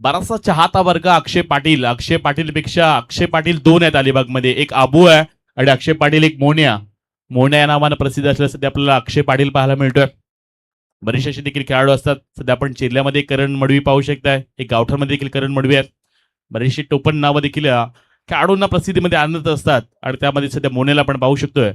बराचसा चाहता वर्ग अक्षय पाटील पेक्षा अक्षय पाटील 2 आहेत अलिबागमध्ये, एक आबू आहे आणि अक्षय पाटील एक मोन्या या नावानं प्रसिद्ध असलेला सध्या आपल्याला अक्षय पाटील पाहायला मिळतोय. बरेचसे असे देखील खेळाडू असतात. सध्या आपण चिरल्यामध्ये करण मडवी पाहू शकताय, एक गावठरमध्ये देखील करण मडवी आहेत. बरेचसे टोपण नावं देखील खेळाडूंना प्रसिद्धीमध्ये आणत असतात आणि त्यामध्ये सध्या मोन्याला पण पाहू शकतोय.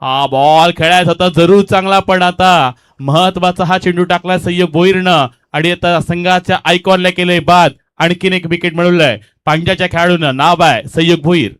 हा बॉल खेळायचा होता जरूर चांगला, पण आता महत्वाचा हा चेंडू टाकला सहयोग भोईरनं आणि आता संघाच्या आयकॉनला केलंय बाद. आणखीन एक विकेट मिळवलंय पांड्याच्या खेळाडूनं, नाव आहे सहयोग भोईर.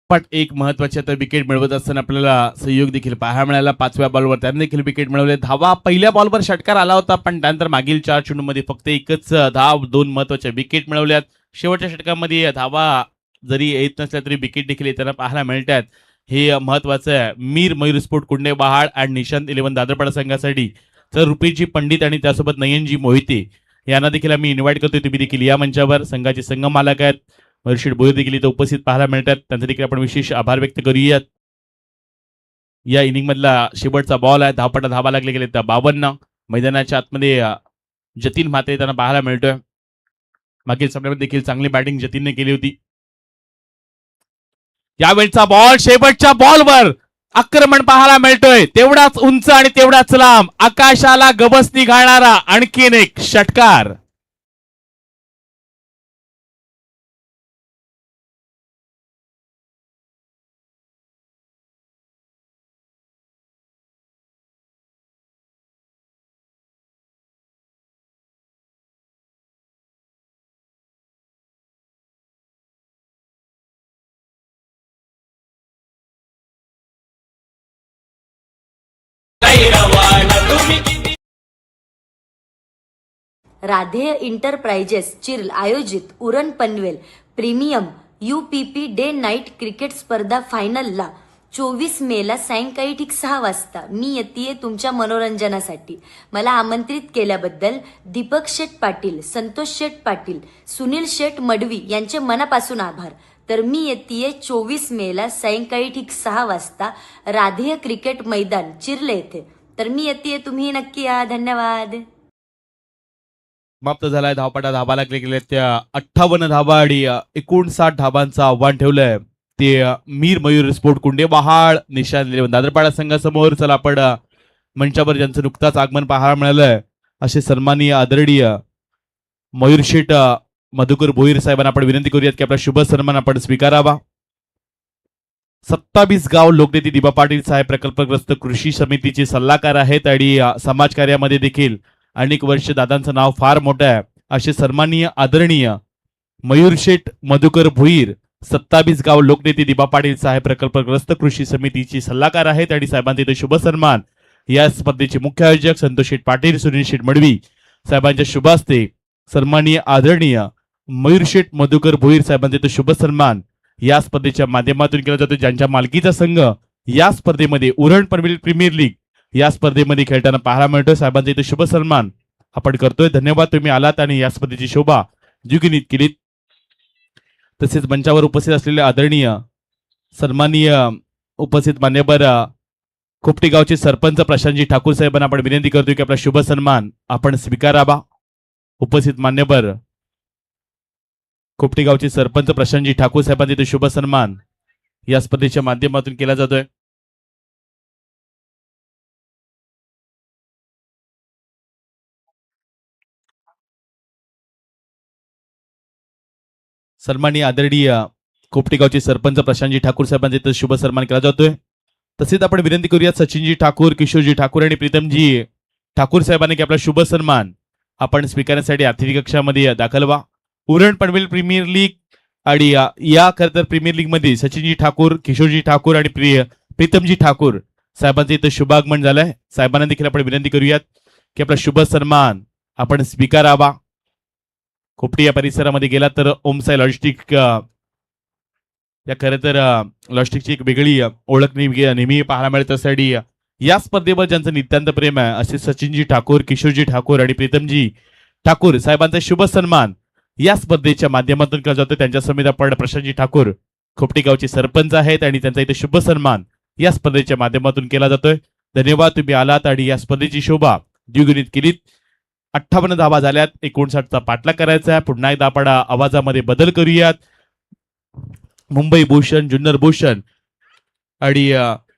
पण एक महत्वाची आता विकेट मिळवत असताना आपल्याला सहयोग देखील पाहायला मिळाला. 5व्या बॉलवर त्याने देखील विकेट मिळवले. धावा पहिल्या बॉलवर षटकार आला होता, पण त्यानंतर मागील 4 चेंडूमध्ये फक्त एकच धाव, 2 महत्वाच्या विकेट मिळवल्यात. शेवटच्या षटकामध्ये धावा जरी येत नसल्या तरी विकेट देखील येताना पाहायला मिळतात. हे महत्वाचं आहे. मयूर स्पोर्ट कुंडे बहाळ आणि निशांत 11 दादरपाडा संघासाठी तर रुपेशजी पंडित आणि त्यासोबत नयनजी मोहिते यांना देखील आम्ही इन्व्हाइट करतोय. तुम्ही देखील या मंचावर. संघाचे संघ मालक आहेत मयूरशेठ भोईर देखील इथं उपस्थित पाहायला मिळतात, त्यांचे देखील आपण विशेष आभार व्यक्त करूयात. या इनिंग मधला शेवटचा बॉल आहे. धावा लागले गेले त्या 52. मैदानाच्या आतमध्ये जतीन म्हात्रे त्यांना पाहायला मिळतोय. मागील सामन्यामध्ये देखील चांगली बॅटिंग जतीनने केली होती. यावेळचा बॉल शेवटच्या बॉलवर आक्रमण पाहायला मिळतोय. तेवढाच उंच आणि तेवढाच लांब, आकाशाला गबसनी घालणारा आणखीन एक षटकार. राधेय इंटरप्राइजेस चिर्ल आयोजित Uran Panvel premium UPP day night cricket स्पर्धा फायनलला 24 मेला सायंकाळी ठीक 6 वाजता मी येतेय तुमच्या मनोरंजनासाठी. मला आमंत्रित केल्याबद्दल दीपक शेठ पाटील, संतोष शेठ पाटील, सुनील शेठ मडवी यांचे मनापासून आभार. तर मी येतेय 24 मेला सायंकाळी ठीक 6 वाजता राधेय क्रिकेट मैदान चिर्ले येथे. तर मी येतेय, तुम्ही नक्की या. धन्यवाद. समाप्त झालाय धावपटा. धाबा लागले गेले त्या 58 धाबा आणि 59 धाबांचं आव्हान ठेवलंय ते मीर मयूर स्पोर्ट कुंडे बहाळ निशान दादरपाडा संघासमोर. चला आपण मंचावर ज्यांचं नुकताच आगमन पाहायला मिळालंय असे सन्माननीय आदरणीय मयूर शेठ मधुकर भोईर साहेबांना आपण विनंती करूयात की आपला शुभ सन्मान आपण स्वीकारावा. 27 गाव लोकनेते दिबा पाटील साहेब प्रकल्पग्रस्त कृषी समितीचे सल्लागार आहेत आणि समाज कार्यामध्ये देखील अनेक वर्ष दादांचं नाव फार मोठं आहे असे सन्माननीय आदरणीय मयूर शेठ मधुकर भोईर 27 गाव लोकनेते दिबा पाटील साहेब प्रकल्पग्रस्त कृषी समितीचे सल्लागार आहेत आणि साहेबांचे इथे शुभ सन्मान या स्पर्धेचे मुख्य आयोजक संतोष शेठ पाटील, सुनील शेठ मडवी साहेबांच्या शुभ हस्ते सन्माननीय आदरणीय मयूर शेठ मधुकर भोईर साहेबांचे इथे शुभ सन्मान या स्पर्धेच्या माध्यमातून केला जातो. ज्यांच्या मालकीचा संघ या स्पर्धेमध्ये उरण पनवेल प्रीमियर लीग या स्पर्धेमध्ये खेळताना पाहायला मिळतोय. साहेबांचा इथे शुभ सन्मान आपण करतोय. धन्यवाद, तुम्ही आलात आणि या स्पर्धेची शोभा द्विगुणित केलीत. तसेच मंचावर उपस्थित असलेले आदरणीय सन्माननीय उपस्थित मान्यवर खोपटी गावचे सरपंच प्रशांतजी ठाकूर साहेबांना आपण विनंती करतोय की आपला शुभ सन्मान आपण स्वीकारावा. उपस्थित मान्यवर खोपटी गावचे सरपंच प्रशांतजी ठाकूर साहेबांचा इथे शुभ सन्मान या स्पर्धेच्या माध्यमातून केला जातोय. सन्माननीय आदरणीय खोपटी गावचे सरपंच प्रशांतजी ठाकूर साहेबांचा इथे शुभ सन्मान केला जातोय. तसेच आपण विनंती करूया सचिनजी ठाकूर, किशोरजी ठाकूर आणि प्रीतमजी ठाकूर साहेबांनी की आपला शुभ सन्मान आपण स्वीकारण्यासाठी आर्थिक कक्षामध्ये दाखल व्हा. उरण पनवेल प्रीमियर लीग आणि या खरं तर प्रीमियर लीग मध्ये सचिनजी ठाकूर, किशोरजी ठाकूर आणि प्रीतमजी ठाकूर साहेबांचं इथं शुभागमन झालंय. साहेबांना देखील आपण विनंती करूयात की आपला शुभ सन्मान आपण स्वीकारावा. खोपटी या परिसरामध्ये गेला तर ओमसाई लॉजिस्टिक या खरं तर लॉजिस्टिकची एक वेगळी ओळख नेहमी पाहायला मिळत असते. या स्पर्धेवर ज्यांचं नित्यांत प्रेम आहे असे सचिनजी ठाकूर, किशोरजी ठाकूर आणि प्रीतमजी ठाकूर साहेबांचा शुभ सन्मान या स्पर्धेच्या माध्यमातून केला जातो. त्यांच्या समेत आपण प्रशांतजी ठाकूर खोपटी गावचे सरपंच आहेत आणि त्यांचा इथे शुभ सन्मान या स्पर्धेच्या माध्यमातून केला जातोय. धन्यवाद, तुम्ही आलात आणि या स्पर्धेची शोभा द्विगुणित केलीत. 58 धावा झाल्यात, 59चा पाठलाग करायचा आहे. पुन्हा एकदा आपण आवाजामध्ये बदल करूयात. मुंबई भूषण, जुन्नर भूषण आणि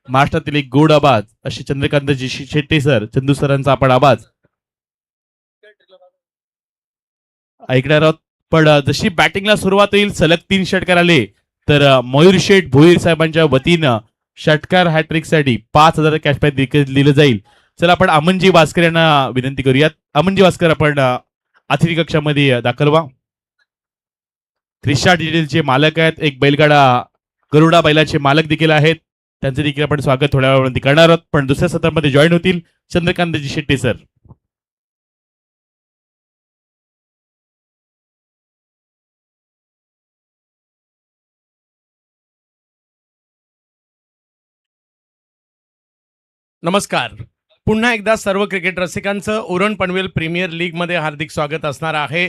महाराष्ट्रातील एक गोड आवाज असे चंद्रकांतजी शेट्टी सर, चंदू सरांचा आपण आवाज ऐकणार आहोत. पण जशी बॅटिंगला सुरुवात होईल सलग 3 षटकार आले तर मयूर शेठ भोईर साहेबांच्या वतीनं षटकार हॅट्रिक साठी 5,000 कॅश प्राइज दिलं जाईल. चला आपण अमनजी वास्कर यांना विनंती करूयात. अमनजी वास्कर आपण अतिथी कक्षामध्ये दाखल व्हा. क्रिशा डिटेलचे मालक आहेत, एक बैलगाडा गरुडा बैलाचे मालक देखील आहेत. त्यांचे देखील आपण स्वागत थोड्या वेळामध्ये करणार आहोत. पण दुसऱ्या सत्रामध्ये जॉईन होतील चंद्रकांतजी शेट्टी सर. नमस्कार. पुन्हा एकदा सर्व क्रिकेट रसिकांचं उरण पनवेल प्रीमियर लीग मध्ये हार्दिक स्वागत असणार आहे.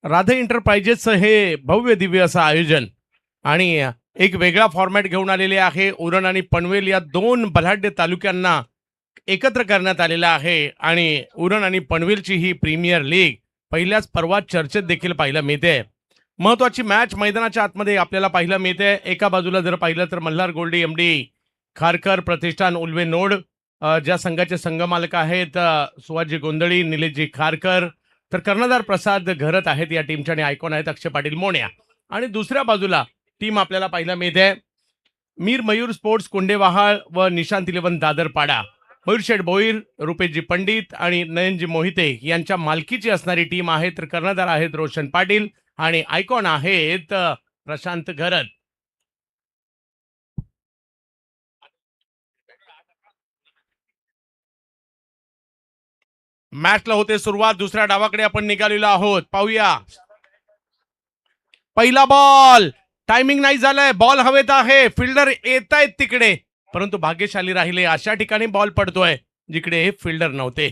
राधे एंटरप्राइजेसचं हे भव्य दिव्य असं आयोजन आणि एक वेगळा फॉर्मॅट घेऊन आलेले आहे. उरण आणि पनवेल या 2 बलाढ्य तालुक्यांना एकत्र करण्यात आलेला आहे आणि उरण आणि पनवेलची ही प्रीमियर लीग पहिल्याच पर्वात चर्चेत देखील पाहायला मिळते. महत्वाची मॅच मैदानाच्या आतमध्ये आपल्याला पाहायला मिळते. एका बाजूला जर पाहिलं तर मल्हार गोल्डी एमडी खारकर प्रतिष्ठान उल्वे नोड ज्या संघाचे संघमालक आहेत सुहासजी गोंधळी, निलेशजी खारकर, तर कर्णधार प्रसाद घरत आहेत या टीमचे आणि आयकॉन आहेत अक्षय पाटील मोन्या. आणि दुसऱ्या बाजूला टीम आपल्याला पाहायला मिळते मीर मयूर स्पोर्ट्स कुंडेवाहाळ व निशांत 11 दादरपाडा. मयूर शेठ भोईर, रुपेशजी पंडित आणि नयनजी मोहिते यांच्या मालकीची असणारी टीम आहे. तर कर्णधार आहेत रोशन पाटील आणि आयकॉन आहेत प्रशांत घरत. मॅचला होते सुरुवात. दुसऱ्या डावाकडे आपण निघालेलो आहोत. पाहूया पहिला बॉल. टायमिंग नाही झालंय. बॉल हवेत आहे. फिल्डर येत आहेत तिकडे, परंतु भाग्यशाली राहिले. अशा ठिकाणी बॉल पडतोय जिकडे हे फिल्डर नव्हते.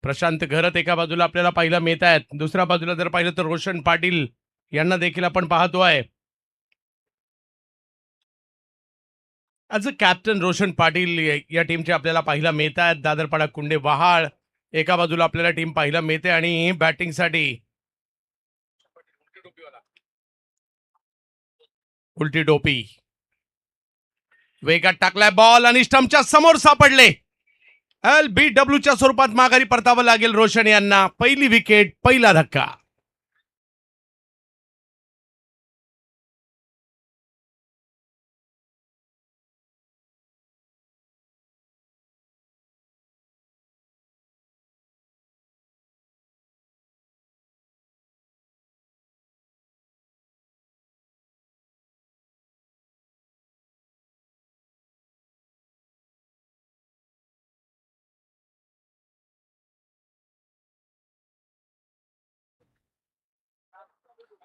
प्रशांत घरत एका बाजूला आपल्याला पाहायला मिळत आहेत. दुसऱ्या बाजूला जर पाहिलं तर रोशन पाटील यांना देखील आपण पाहतोय. As a captain Roshan Patil या टीमचे आपल्याला पाहायला मिळत आहेत. दादरपाडा कुंडे वहाळ एका बाजूला आपल्याला टीम पाहायला मिळते आणि बॅटिंगसाठी उलटी टोपी वेगात टाकलाय बॉल आणि स्टंपच्या समोर सापडले. LBW च्या स्वरूपात माघारी परतावं लागेल रोशन यांना. पहिली विकेट, पहिला धक्का.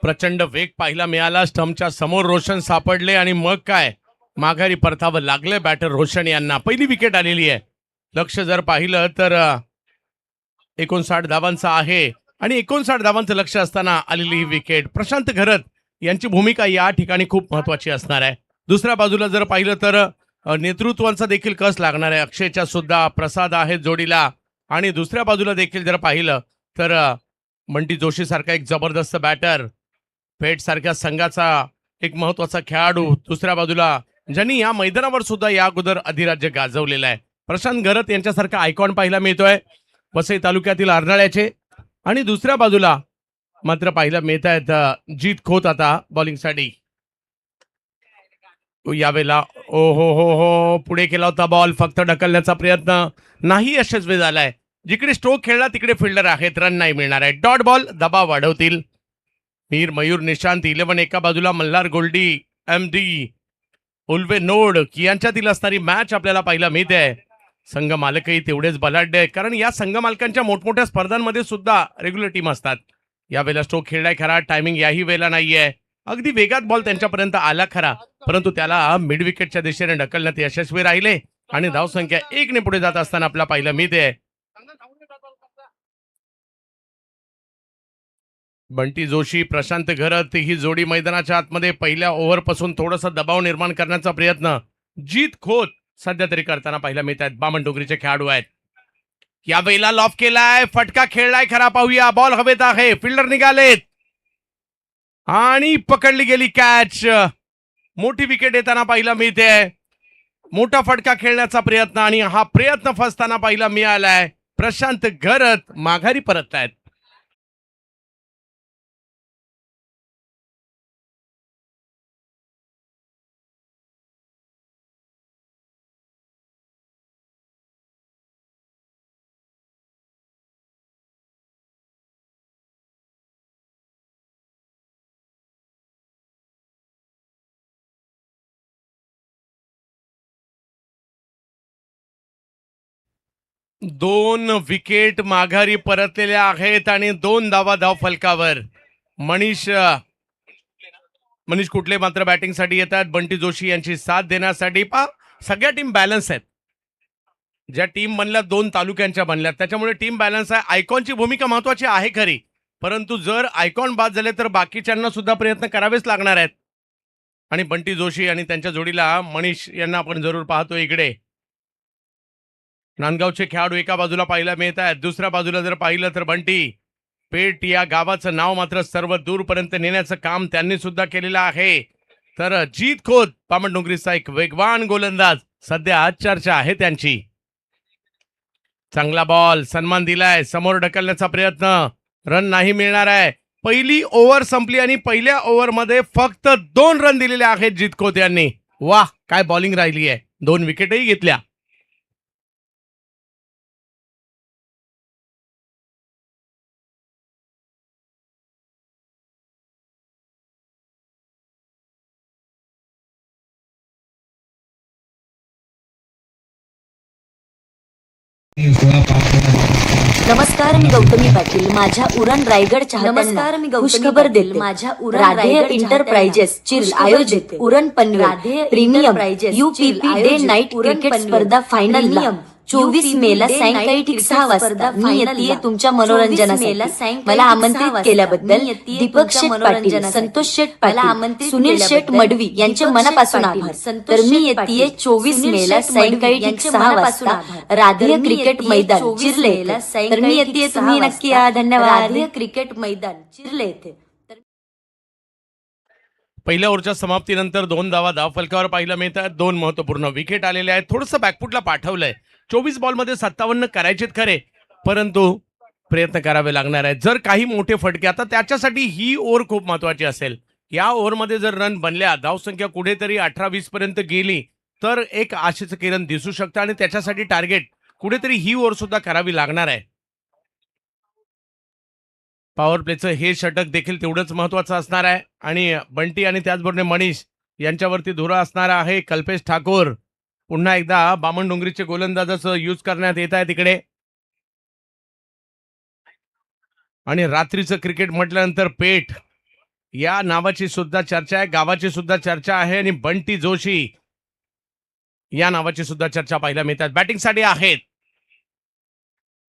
प्रचंड वेग पाहायला मिळाला. स्टंपच्या समोर रोशन सापडले आणि मग काय माघारी परतावं लागलं बॅटर रोशन यांना. पहिली विकेट आलेली आहे. लक्ष जर पाहिलं तर 59 धावांचं आहे आणि 59 धावांचं लक्ष असताना आलेली ही विकेट. प्रशांत घरत यांची भूमिका या ठिकाणी खूप महत्वाची असणार आहे. दुसऱ्या बाजूला जर पाहिलं तर नेतृत्वाचा देखील कस लागणार आहे. अक्षयच्या सुद्धा प्रसाद आहे जोडीला आणि दुसऱ्या बाजूला देखील जर पाहिलं तर बंटी जोशी सारखा एक जबरदस्त बॅटर, पेठ सारख्या संघाचा एक महत्वाचा खेळाडू दुसऱ्या बाजूला ज्यांनी या मैदानावर सुद्धा या अगोदर अधिराज्य गाजवलेलं आहे. प्रशांत घरत यांच्यासारखा आयकॉन पाहायला मिळतोय वसई तालुक्यातील अर्नाळ्याचे. आणि दुसऱ्या बाजूला मात्र पाहायला मिळत आहेत जीत खोत आता बॉलिंगसाठी. यावेळेला ओ हो हो हो पुढे केला होता बॉल, फक्त ढकलण्याचा प्रयत्न नाही यशस्वी झालाय. जिकडे स्ट्रोक खेळला तिकडे फिल्डर आहेत, रन नाही मिळणार आहे. डॉट बॉल, दबाव वाढवतील. मीर मयूर निशांत 11 एका बाजूला, मल्हार गोल्डी MD उल्वे नोड यांच्यातील असणारी मॅच आपल्याला पाहायला मिळते. संघ मालकही तेवढेच बलाढ्य आहे, कारण या संघ मालकांच्या मोठमोठ्या स्पर्धांमध्ये सुद्धा रेग्युलर टीम असतात. यावेळेला स्ट्रोक खेळलाय खरा, टायमिंग याही वेळेला नाहीये. अगदी वेगात बॉल त्यांच्यापर्यंत आला खरा, परंतु त्याला मिड विकेटच्या दिशेने ढकलण्यात यशस्वी राहिले आणि धावसंख्या 1 ने पुढे जात असताना आपल्याला पाहायला मिळते. बंटी जोशी, प्रशांत घरत ही जोडी मैदानाच्या आतमध्ये पहिल्या ओव्हरपासून थोडासा दबाव निर्माण करण्याचा प्रयत्न जीत खोत सध्या तरी करताना पाहायला मिळत आहेत. बामणडोंगरीचे खेळाडू आहेत. या वेळेला लॉफ केलाय, फटका खेळलाय खरा. पाहूया, बॉल हवेत आहे, फिल्डर निघालेत आणि पकडली गेली कॅच. मोठी विकेट येताना पाहायला मिळते. मोठा फटका खेळण्याचा प्रयत्न आणि हा प्रयत्न फसताना पाहायला मिळालाय. प्रशांत घरत माघारी परततायत. दोन विकेट माघारी परतलेल्या आहेत आणि 2 धावा धाव फलकावर. मनीष कुठले मात्र बॅटिंगसाठी येतात. बंटी जोशी यांची साथ देण्यासाठी. सगळ्या टीम बॅलन्स आहेत. ज्या टीम बनल्या 2 तालुक्यांच्या बनल्यात, त्याच्यामुळे टीम बॅलन्स आहे. आयकॉनची भूमिका महत्वाची आहे खरी, परंतु जर आयकॉन बाद झाले तर बाकीच्यांना सुद्धा प्रयत्न करावेच लागणार आहेत. आणि बंटी जोशी आणि त्यांच्या जोडीला मनीष यांना आपण जरूर पाहतो. इकडे नांदगावचे खेळाडू एका बाजूला पाहायला मिळत आहेत, दुसऱ्या बाजूला जर पाहिलं तर बंटी. पेठ या गावाचं नाव मात्र सर्व दूरपर्यंत नेण्याचं काम त्यांनी सुद्धा केलेलं आहे. तर जीत खोत बामणडोंगरीचा एक वेगवान गोलंदाज, सध्या आज चर्चा आहे त्यांची. चांगला बॉल, सन्मान दिलाय, समोर ढकलण्याचा प्रयत्न, रन नाही मिळणार आहे. पहिली ओव्हर संपली आणि पहिल्या ओव्हरमध्ये फक्त 2 रन दिलेले आहेत जीत खोत यांनी. वाह, काय बॉलिंग राहिली आहे. 2 विकेटही घेतल्या. नमस्कार. नमस्कार, मी गौतमी पाटील. माझ्या उरण रायगड चाहत्यांना खुशखबर देते. माझ्या राधेय इंटरप्राइजेस चिल आयोजित Uran Panvel premium UPP day night cricket स्पर्धा फायनल 24 मेला सायंकाळी ठीक 6 वाजता मी येते तुमच्या मनोरंजनासाठी. मला आमंत्रित केल्याबद्दल दीपक शेठ पाटील, संतोष शेठ पाटील, सुनील शेठ मडवी यांचे मनापासून आभार. तर मी येते 24 मेला सायंकाळी ठीक 6 वाजता राधेय क्रिकेट मैदान चिर्ले येथे. तर मी येते, तुम्ही नक्की या. धन्यवाद. राधेय क्रिकेट मैदान चिर्ले येथे. पहिल्या ओव्हरच्या समाप्तीनंतर 2 धावा धावफलकावर पाहायला मिळतात. 2 महत्वपूर्ण विकेट आलेले आहेत. थोडंसं बॅकफुटला पाठवलंय. 24 बॉलमध्ये 57 करायचेत खरे, परंतु प्रयत्न करावे लागणार आहेत. जर काही मोठे फटके, आता त्याच्यासाठी ही ओव्हर खूप महत्वाची असेल. या ओव्हरमध्ये जर रन बनल्या, धावसंख्या कुठेतरी 18-20 पर्यंत गेली तर एक आशेचं किरण दिसू शकतं आणि त्याच्यासाठी टार्गेट कुठेतरी ही ओव्हर सुद्धा करावी लागणार आहे. पॉवर प्लेचं हे षटक देखील तेवढंच महत्वाचं असणार आहे आणि बंटी आणि त्याचबरोबर मनीष यांच्यावरती धुरा असणार आहे. कल्पेश ठाकूर पुन्हा एकदा बामणडोंगरीचे गोलंदाजाचं यूज करण्यात येत आहे तिकडे. आणि रात्रीचं क्रिकेट म्हटल्यानंतर पेठ या नावाची सुद्धा चर्चा आहे, गावाची सुद्धा चर्चा आहे आणि बंटी जोशी या नावाची सुद्धा चर्चा पाहायला मिळतात. बॅटिंगसाठी आहेत.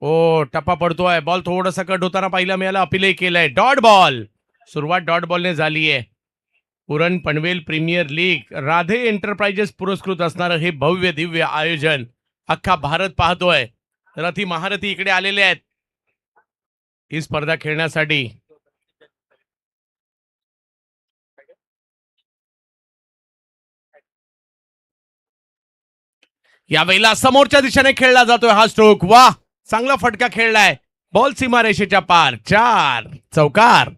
ओ, टप्पा पडतोय. बॉल थोडासा कट होताना पाहायला मिळाला. अपीलही केलंय. Dot ball. सुरुवात डॉट बॉलने झाली आहे. Uran Panvel premier league Radhe enterprises पुरस्कृत असणारं हे भव्य दिव्य आयोजन अख्खा भारत पाहतोय. रथी महारथी इकडे आलेले आहेत ही स्पर्धा खेळण्यासाठी. यावेळेला समोरच्या दिशेने खेळला जातोय हा स्ट्रोक. वा, चांगला फटका खेळलाय. बॉल सीमारेषेच्या पार. 4 चौकार.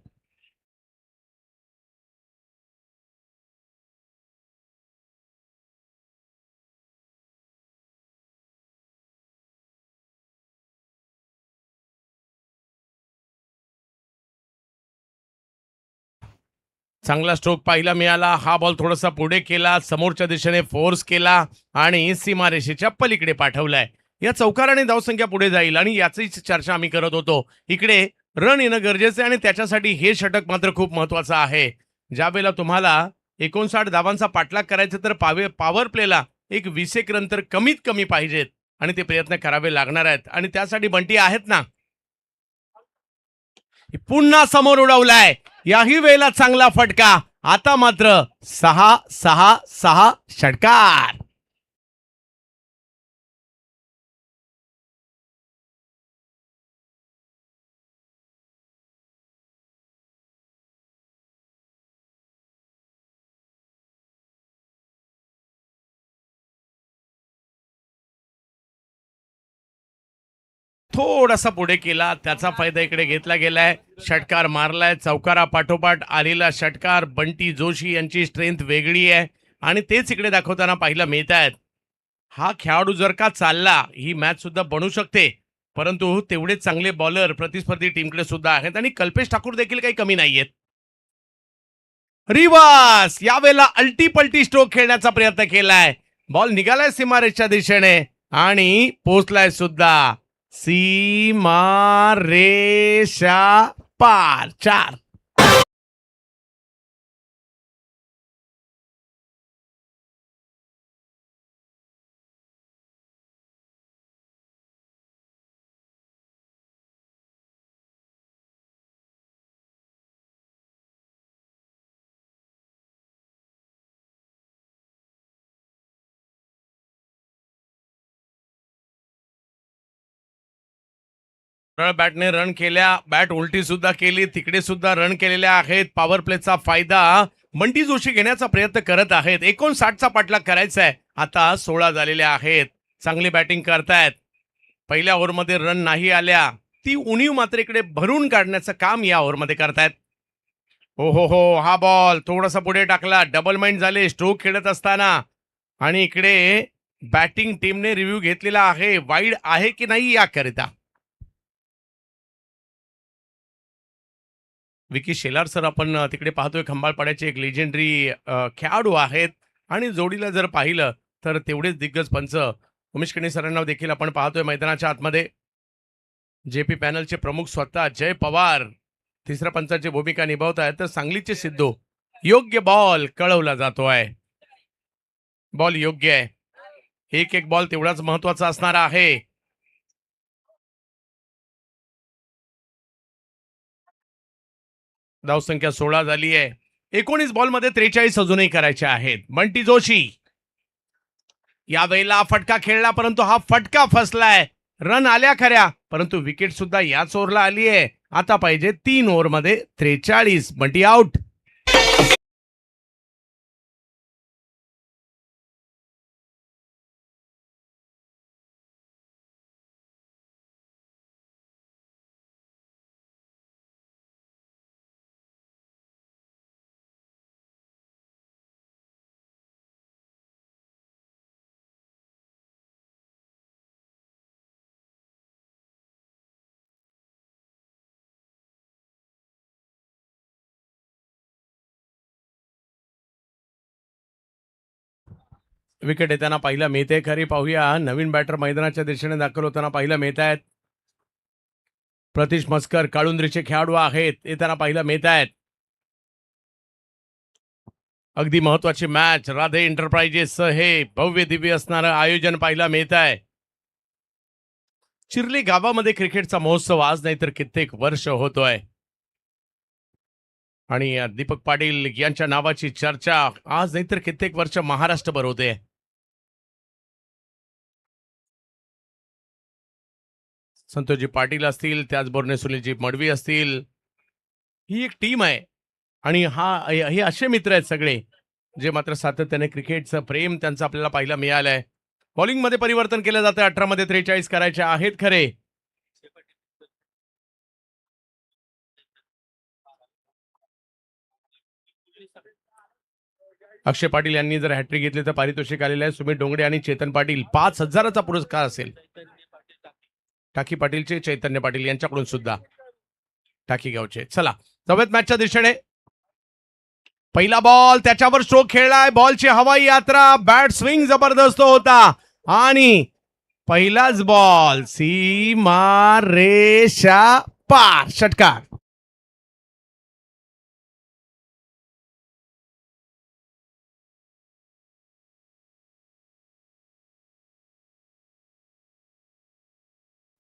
चांगला स्ट्रोक पाहायला मिळाला. हा बॉल थोडासा पुढे केला, समोरच्या दिशेने फोर्स केला आणि सीमारेषेच्या पलीकडे पाठवलाय. या चौकाराने धावसंख्या पुढे जाईल आणि याचीच चर्चा आम्ही करत होतो. इकडे रन येणं गरजेचं आहे आणि त्याच्यासाठी हे षटक मात्र खूप महत्वाचं आहे. ज्यावेळेला तुम्हाला 59 धावांचा पाठलाग करायचा तर पॉवर प्लेला एक 20 रन तर कमीत कमी पाहिजेत आणि ते प्रयत्न करावे लागणार आहेत आणि त्यासाठी बंटी आहेत ना. पुन्हा समोर उडवलाय. याही वेळेला चांगला फटका. आता मात्र 6-6-6 षटकार. थोडासा पुढे केला, त्याचा फायदा इकडे घेतला गेलाय. षटकार मारलाय. चौकारा पाठोपाठ आलेला षटकार. बंटी जोशी यांची स्ट्रेंथ वेगळी आहे आणि तेच इकडे दाखवताना पाहायला मिळत आहेत. हा खेळाडू जर का चालला ही मॅच सुद्धा बनू शकते, परंतु तेवढेच चांगले बॉलर प्रतिस्पर्धी टीमकडे सुद्धा आहेत आणि कल्पेश ठाकूर देखील काही कमी नाहीयेत. रिवर्स. यावेळेला अल्टीपल्टी स्ट्रोक खेळण्याचा प्रयत्न केलाय. बॉल निघालाय सीमारेषच्या दिशेने आणि पोहोचलाय सुद्धा सीमा रेषा पार. 4. बॅटने रन केल्या. बॅट उलटी सुद्धा केली. तिकडे सुद्धा रन केलेल्या आहेत. पॉवर प्लेचा फायदा बंटी जोशी घेण्याचा प्रयत्न करत आहेत. 59चा पाठलाग करायचा आहे. आता 16 झालेल्या आहेत. चांगली बॅटिंग करतायत. पहिल्या ओव्हरमध्ये रन नाही आल्या, ती उणीव मात्र इकडे भरून काढण्याचं काम या ओव्हरमध्ये करतायत. हो, हा बॉल थोडासा पुढे टाकला. डबल माइंड झाले स्ट्रोक खेळत असताना आणि इकडे बॅटिंग टीमने रिव्ह्यू घेतलेला आहे. वाईड आहे की नाही याकरिता. विकी शेलार सर आपण तिकडे पाहतोय. खंबाळपाड्याचे एक लेजेंडरी खेळाडू आहेत आणि जोडीला जर पाहिलं तर तेवढेच दिग्गज पंच उमेश कणी सरांना देखील आपण पाहतोय मैदानाच्या आतमध्ये. जेपी पॅनलचे प्रमुख स्वतः जय पवार तिसऱ्या पंचाची भूमिका निभावत आहेत, तर सांगलीचे सिद्धू. योग्य बॉल कळवला जातोय. बॉल योग्य आहे. एक एक बॉल तेवढाच महत्वाचा असणार आहे. धावसंख्या 16 झाली आहे. 19 बॉलमध्ये 43 अजूनही करायचे आहेत. बंटी जोशी यावेळेला फटका खेळला, परंतु हा फटका फसलाय. रन आल्या खऱ्या, परंतु विकेट सुद्धा याच ओव्हरला आली आहे. आता पाहिजे 3 ओव्हरमध्ये 43. बंटी आउट. विकेट येताना पाहिलं मिळते खरी. पाहूया नवीन बॅटर मैदानाच्या दिशेने दाखल होताना पाहिलं मिळत आहेत. प्रतीश मस्कर काळुंद्रीचे खेळाडू आहेत, येताना पाहिलं मिळत आहेत. अगदी महत्वाची मॅच राधे एंटरप्राइजेसचं हे भव्य दिव्य असणारं आयोजन पाहायला मिळत आहे. चिर्ली गावामध्ये क्रिकेटचा महोत्सव आज नाही तर कित्येक वर्ष होतोय. आणि दीपक पाटील यांच्या नावाची चर्चा आज नाही तर कित्येक वर्ष महाराष्ट्रभर होते. संतोषजी पाटील असतील, त्याचबरोबर सुनीलजी मडवी असतील, ही एक टीम आहे. आणि हे असे मित्र आहेत सगळे जे मात्र सातत्याने क्रिकेटचं प्रेम त्यांचं आपल्याला पाहायला मिळालंय. बॉलिंगमध्ये परिवर्तन केलं जातं. 18 मध्ये 43 करायचे आहेत खरे. अक्षय पाटील यांनी जर हॅट्रिक घेतली तर पारितोषिक आलेलं आहे. सुमित डोंगरे आणि चेतन पाटील 5,000चा पुरस्कार असेल. टाकी पाटीलचे चैतन्य पाटील यांच्याकडून सुद्धा टाकी गावचे. चला जाऊयात मॅचच्या दिशेने. पहिला बॉल त्याच्यावर स्ट्रोक खेळलाय. बॉलची हवाई यात्रा, बॅट स्विंग जबरदस्त होता आणि पहिलाच बॉल सीमा रेषा पार. षटकार.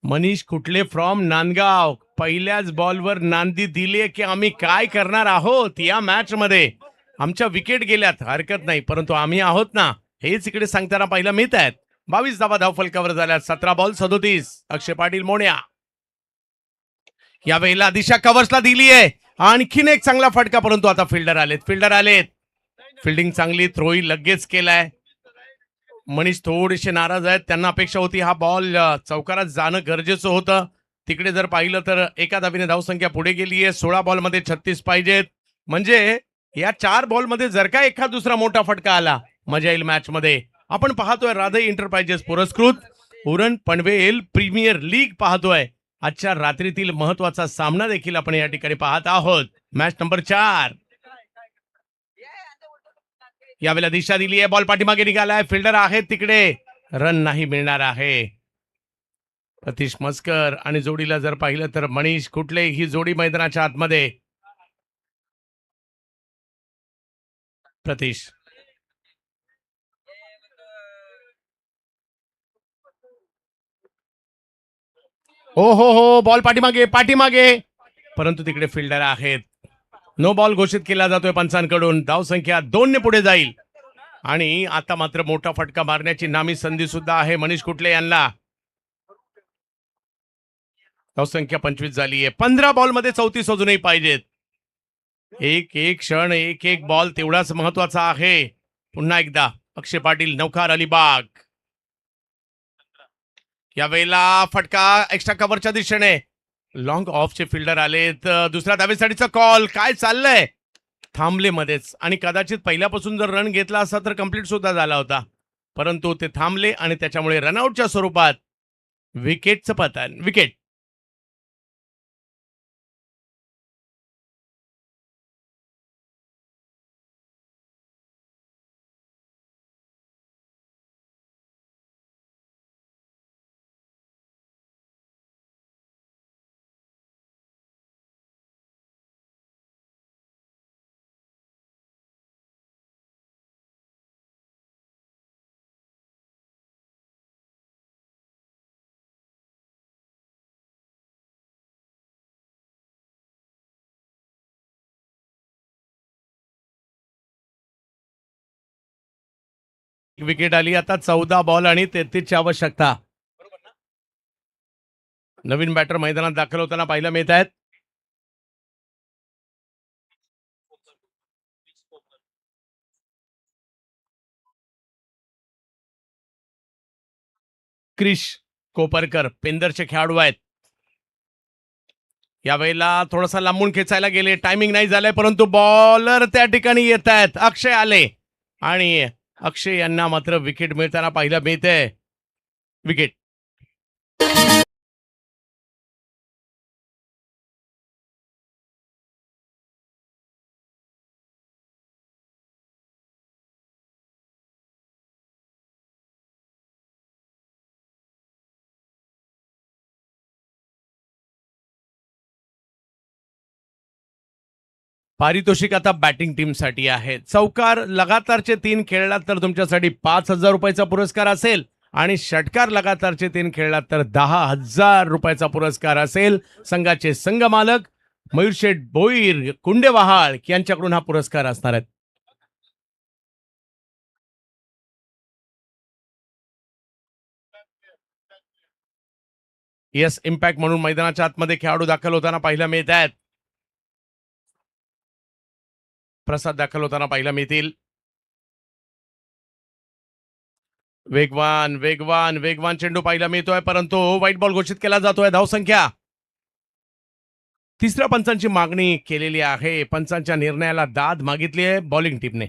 मनीष कुठले फ्रॉम नांदगाव. पहिल्याच बॉलवर नांदी दिली की आम्ही काय करणार आहोत या मॅच मध्ये. आमच्या विकेट गेल्यात हरकत नाही, परंतु आम्ही आहोत ना हेच इकडे सांगताना पाहिलं मिळत आहेत. 22 धावा धावफलकावर झाल्या. 17 बॉल 37. अक्षय पाटील मोन्या यावेळेला दिशा कव्हर्सला दिली आहे. आणखीन एक चांगला फटका, परंतु आता फिल्डर आलेत. फिल्डिंग चांगली. थ्रोही लगेच केलाय. मनीष थोडेसे नाराज आहेत. त्यांना अपेक्षा होती हा बॉल चौकारात जाणं गरजेचं होतं. तिकडे जर पाहिलं तर एका धावीने धावसंख्या पुढे गेली आहे. 16 बॉलमध्ये 36 पाहिजेत. म्हणजे या 4 बॉलमध्ये जर का एखाद दुसरा मोठा फटका आला मजा येईल मॅच मध्ये. आपण पाहतोय राधे एंटरप्राइजेस पुरस्कृत उरण पनवेल प्रीमियर लीग पाहतोय. आजच्या रात्रीतील महत्वाचा सामना देखील आपण या ठिकाणी पाहत आहोत. Match number 4. यावेळेला दिशा दिली आहे. बॉल पाठीमागे निघालाय. फिल्डर आहेत तिकडे. रन नाही मिळणार आहे. प्रतीश मस्कर आणि जोडीला जर पाहिलं तर मनीष कुठले ही जोडी मैदानाच्या आतमध्ये. प्रतीश हो बॉल पाठीमागे, परंतु तिकडे फिल्डर आहेत. नो बॉल घोषित केला जातोय पंचांकडून. धावसंख्या 2 ने पुढे जाईल. आणि आता मात्र मोठा फटका मारण्याची नामी संधी सुद्धा आहे मनीष कुठले यांना. धावसंख्या 25 झाली आहे. 15 बॉलमध्ये 34 अजूनही पाहिजेत. एक एक क्षण, एक एक बॉल तेवढाच महत्वाचा आहे. पुन्हा एकदा अक्षय पाटील, नौखार अलिबाग. यावेळेला फटका एक्स्ट्रा कव्हरच्या दिशेने. लॉंग ऑफचे फिल्डर आलेत. दुसऱ्या धावेसाठीचा कॉल. काय चाललंय. थांबले मध्येच. आणि कदाचित पहिल्यापासून जर रन घेतला असता तर कंप्लीट सुद्धा झाला होता, परंतु ते थांबले आणि त्याच्यामुळे रनआउटच्या स्वरूपात विकेटचं पतन. विकेट. विकेट आली. आता 14 बॉल आणि 33 ची आवश्यकता. नवीन बॅटर मैदानात दाखल होताना पाहायला मिळत आहेत. क्रिश कोपरकर पेंदरचे खेळाडू आहेत. यावेळेला थोडासा लांबून खेचायला गेले, टायमिंग नाही झालंय, परंतु बॉलर त्या ठिकाणी येत आहेत. अक्षय आले आणि अक्षय यांना मात्र विकेट मिळताना पाहायला मिळते. विकेट. पारितोषिक आता बॅटिंग टीमसाठी आहे. चौकार लगातारचे 3 खेळलात तर तुमच्यासाठी 5,000 रुपयाचा पुरस्कार असेल आणि षटकार लगातारचे 3 खेळलात तर 10,000 रुपयाचा पुरस्कार असेल. संघाचे संघमालक मयूरशेठ भोईर कुंडेवहाळ यांच्याकडून हा पुरस्कार असणार आहे. येस, इम्पॅक्ट म्हणून मैदानाच्या आतमध्ये खेळाडू दाखल होताना पाहायला मिळत आहेत. प्रसाद दाखल होताना पाहायला मिळतील. वेगवान वेगवान वेगवान चेंडू पाहायला मिळतोय, परंतु व्हाईट बॉल घोषित केला जातोय. धावसंख्या. तिसऱ्या पंचांची मागणी केलेली आहे. पंचांच्या निर्णयाला दाद मागितली आहे बॉलिंग टीमने.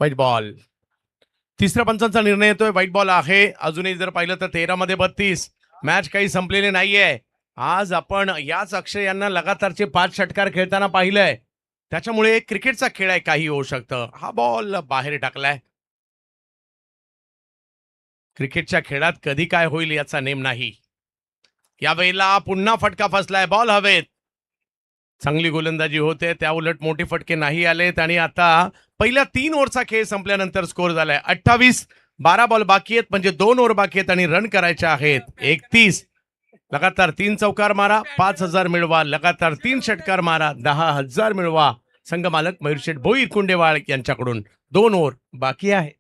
White ball. तिसऱ्या पंचांचा निर्णय येतोय. व्हाईट बॉल आहे. अजूनही जर पाहिलं तर 13 मध्ये 32. मॅच काही संपलेली नाहीये. आज आपण याच अक्षय यांना लगातारचे 5 षटकार खेळताना पाहिलंय. त्याच्यामुळे क्रिकेटचा खेळ आहे, काही होऊ शकतं. हा बॉल बाहेर टाकलाय. क्रिकेटच्या खेळात कधी काय होईल याचा नेम नाही. यावेळेला पुन्हा फटका फसलाय. बॉल हवेत. चांगली गोलंदाजी होते, त्या उलट मोठे फटके नाही आलेत आणि आता पहिल्या 3 ओव्हरचा खेळ संपल्यानंतर स्कोर झालाय 28. 12 बॉल बाकी आहेत, म्हणजे 2 ओव्हर बाकी आहेत आणि रन करायचे आहेत 31. लगातार 3 चौकार मारा, 5,000 मिळवा. लगातार 3 षटकार मारा, 10,000 मिळवा. संघमालक मयूरशेठ भोईर कुंडेवाळ यांच्याकडून 2 ओव्हर बाकी आहे.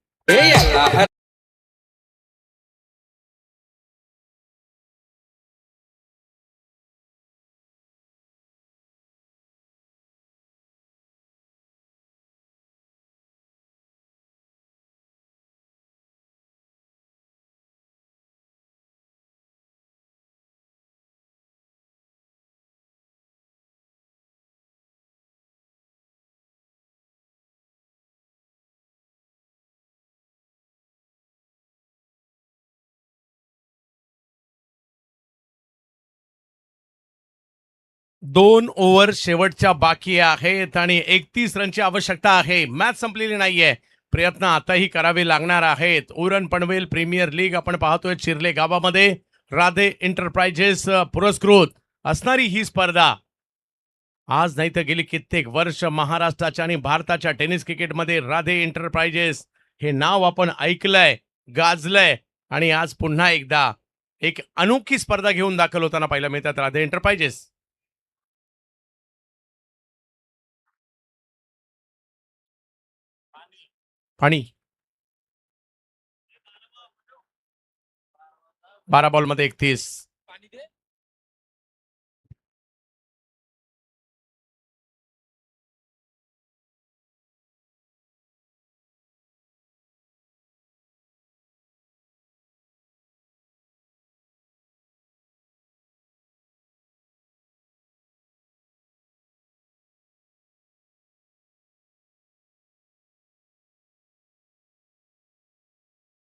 दोन ओव्हर शेवटच्या बाकी आहेत आणि 31 रनची आवश्यकता आहे. मॅच संपलेली नाहीये. प्रयत्न आताही करावे लागणार आहेत. उरण पनवेल प्रीमियर लीग आपण पाहतोय चिर्ले गावामध्ये. राधे एंटरप्राइजेस पुरस्कृत असणारी ही स्पर्धा आज नाही तर गेली कित्येक वर्ष महाराष्ट्राच्या आणि भारताच्या टेनिस क्रिकेटमध्ये राधे एंटरप्राइजेस हे नाव आपण ऐकलंय, गाजलंय आणि आज पुन्हा एकदा एक अनोखी स्पर्धा घेऊन दाखल होताना पाहायला मिळतात राधे एंटरप्राइजेस. पाणी. 12 बॉलमध्ये 31.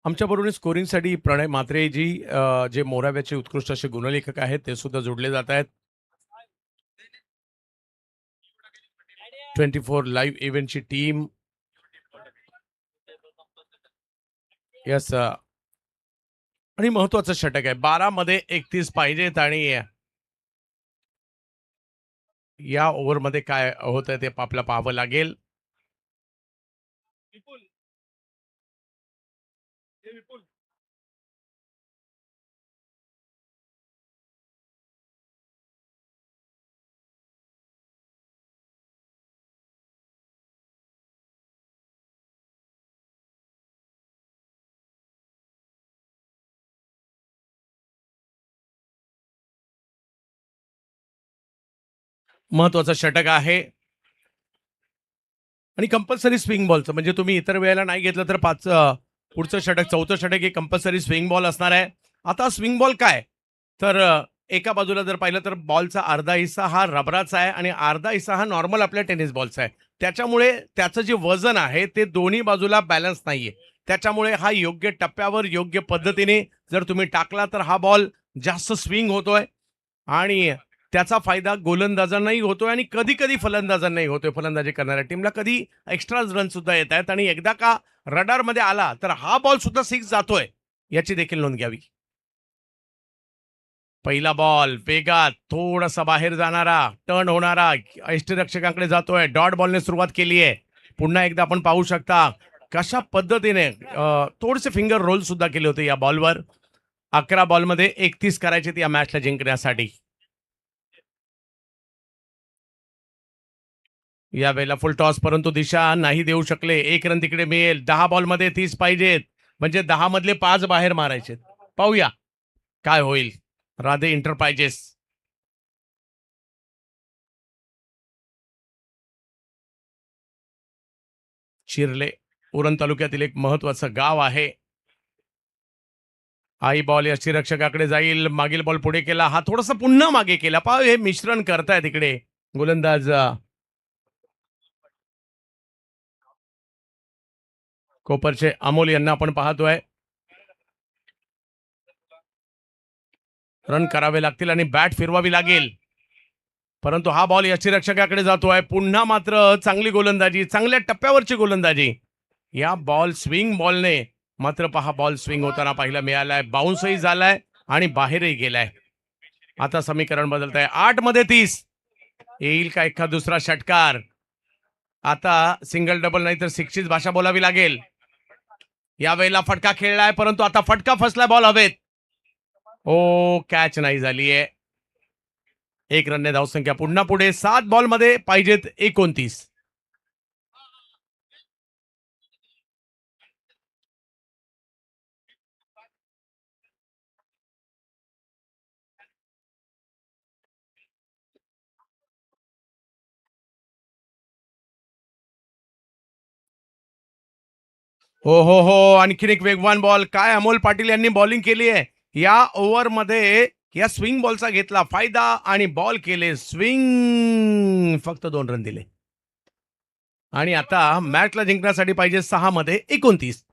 आमच्याबरोबर स्कोरिंगसाठी प्रणय म्हात्रेजी जे मोराव्याचे उत्कृष्ट असे गुणलेखक आहेत ते सुद्धा जोडले जात आहेत. 24 लाईव्ह इव्हेंटची टीम. यस, आणि महत्वाचं षटक आहे. 12 मध्ये 31 पाहिजेत आणि या ओव्हरमध्ये काय होतंय ते आपल्याला पाहावं लागेल. महत्वाचं षटक आहे आणि कंपल्सरी स्विंग बॉलचं म्हणजे तुम्ही इतर वेळेला नाही घेतलं तर पुढचं षटक चौथं षटक हे कंपल्सरी स्विंग बॉल असणार आहे. आता स्विंग बॉल काय तर एका बाजूला जर पाहिलं तर बॉलचा अर्धा हिस्सा हा रबराचा आहे आणि अर्धा हिस्सा हा नॉर्मल आपल्या टेनिस बॉलचा आहे. त्याच्यामुळे त्याचं जे वजन आहे ते दोन्ही बाजूला बॅलन्स नाहीये. त्याच्यामुळे हा योग्य टप्प्यावर योग्य पद्धतीने जर तुम्ही टाकला तर हा बॉल जास्त स्विंग होतोय आणि त्याचा फायदा गोलंदाजांनाही होतोय आणि कधी कधी फलंदाजांनाही होतोय. फलंदाजी करणाऱ्या टीमला कधी एक्स्ट्रा रन सुद्धा येत आहेत आणि एकदा का रडारमध्ये आला तर हा बॉल सुद्धा सिक्स जातोय याची देखील नोंद घ्यावी. पहिला बॉल वेगात थोडासा बाहेर जाणारा टर्न होणारा यष्टीरक्षकांकडे जातोय. डॉट बॉलने सुरुवात केली आहे. पुन्हा एकदा आपण पाहू शकता कशा पद्धतीने थोडेसे फिंगर रोल सुद्धा केले होते या बॉलवर. 11 बॉलमध्ये 31 करायचे या मॅचला जिंकण्यासाठी. यावेळेला फुल टॉस परंतु दिशा नाही देऊ शकले. 1 रन तिकडे मिळेल. 10 बॉलमध्ये 30 पाहिजेत म्हणजे 10 मधले 5 बाहेर मारायचे. पाहूया काय होईल. राधे इंटरप्राइजेस शिरले उरण तालुक्यातील एक महत्वाचं गाव आहे. आई बॉल यष्टीरक्षकाकडे जाईल. मागील बॉल पुढे केला. हा थोडासा पुन्हा मागे केला. पहा हे मिश्रण करताय तिकडे गोलंदाज कोपरचे अमोल यांना आपण पाहतोय. रन करावे लागतील आणि बॅट फिरवावी लागेल. परंतु हा बॉल यष्टीरक्षकाकडे जातोय. पुन्हा मात्र चांगली गोलंदाजी चांगल्या टप्प्यावरची गोलंदाजी. या बॉल स्विंग बॉलने मात्र पहा बॉल स्विंग होताना पाहायला मिळालाय. बाउन्सही झालाय आणि बाहेरही गेलाय. आता समीकरण बदलत आहे. 8 मध्ये 30 येईल का एखाद दुसरा षटकार. आता सिंगल डबल नाही तर सिक्सचीच भाषा बोलावी लागेल. यावेळेला फटका खेळलाय परंतु आता फटका फसलाय. बॉल हवेत. ओ कॅच नाही झालीये. 1 रनने धावसंख्या पुन्हा पुढे. 7 बॉलमध्ये पाहिजेत 29. हो आणखीन एक वेगवान बॉल. काय अमोल पाटील यांनी बॉलिंग केली आहे या ओव्हरमध्ये. या स्विंग बॉलचा घेतला फायदा आणि बॉल केले स्विंग. फक्त 2 रन दिले आणि आता मॅचला जिंकण्यासाठी पाहिजे 6 मध्ये 29.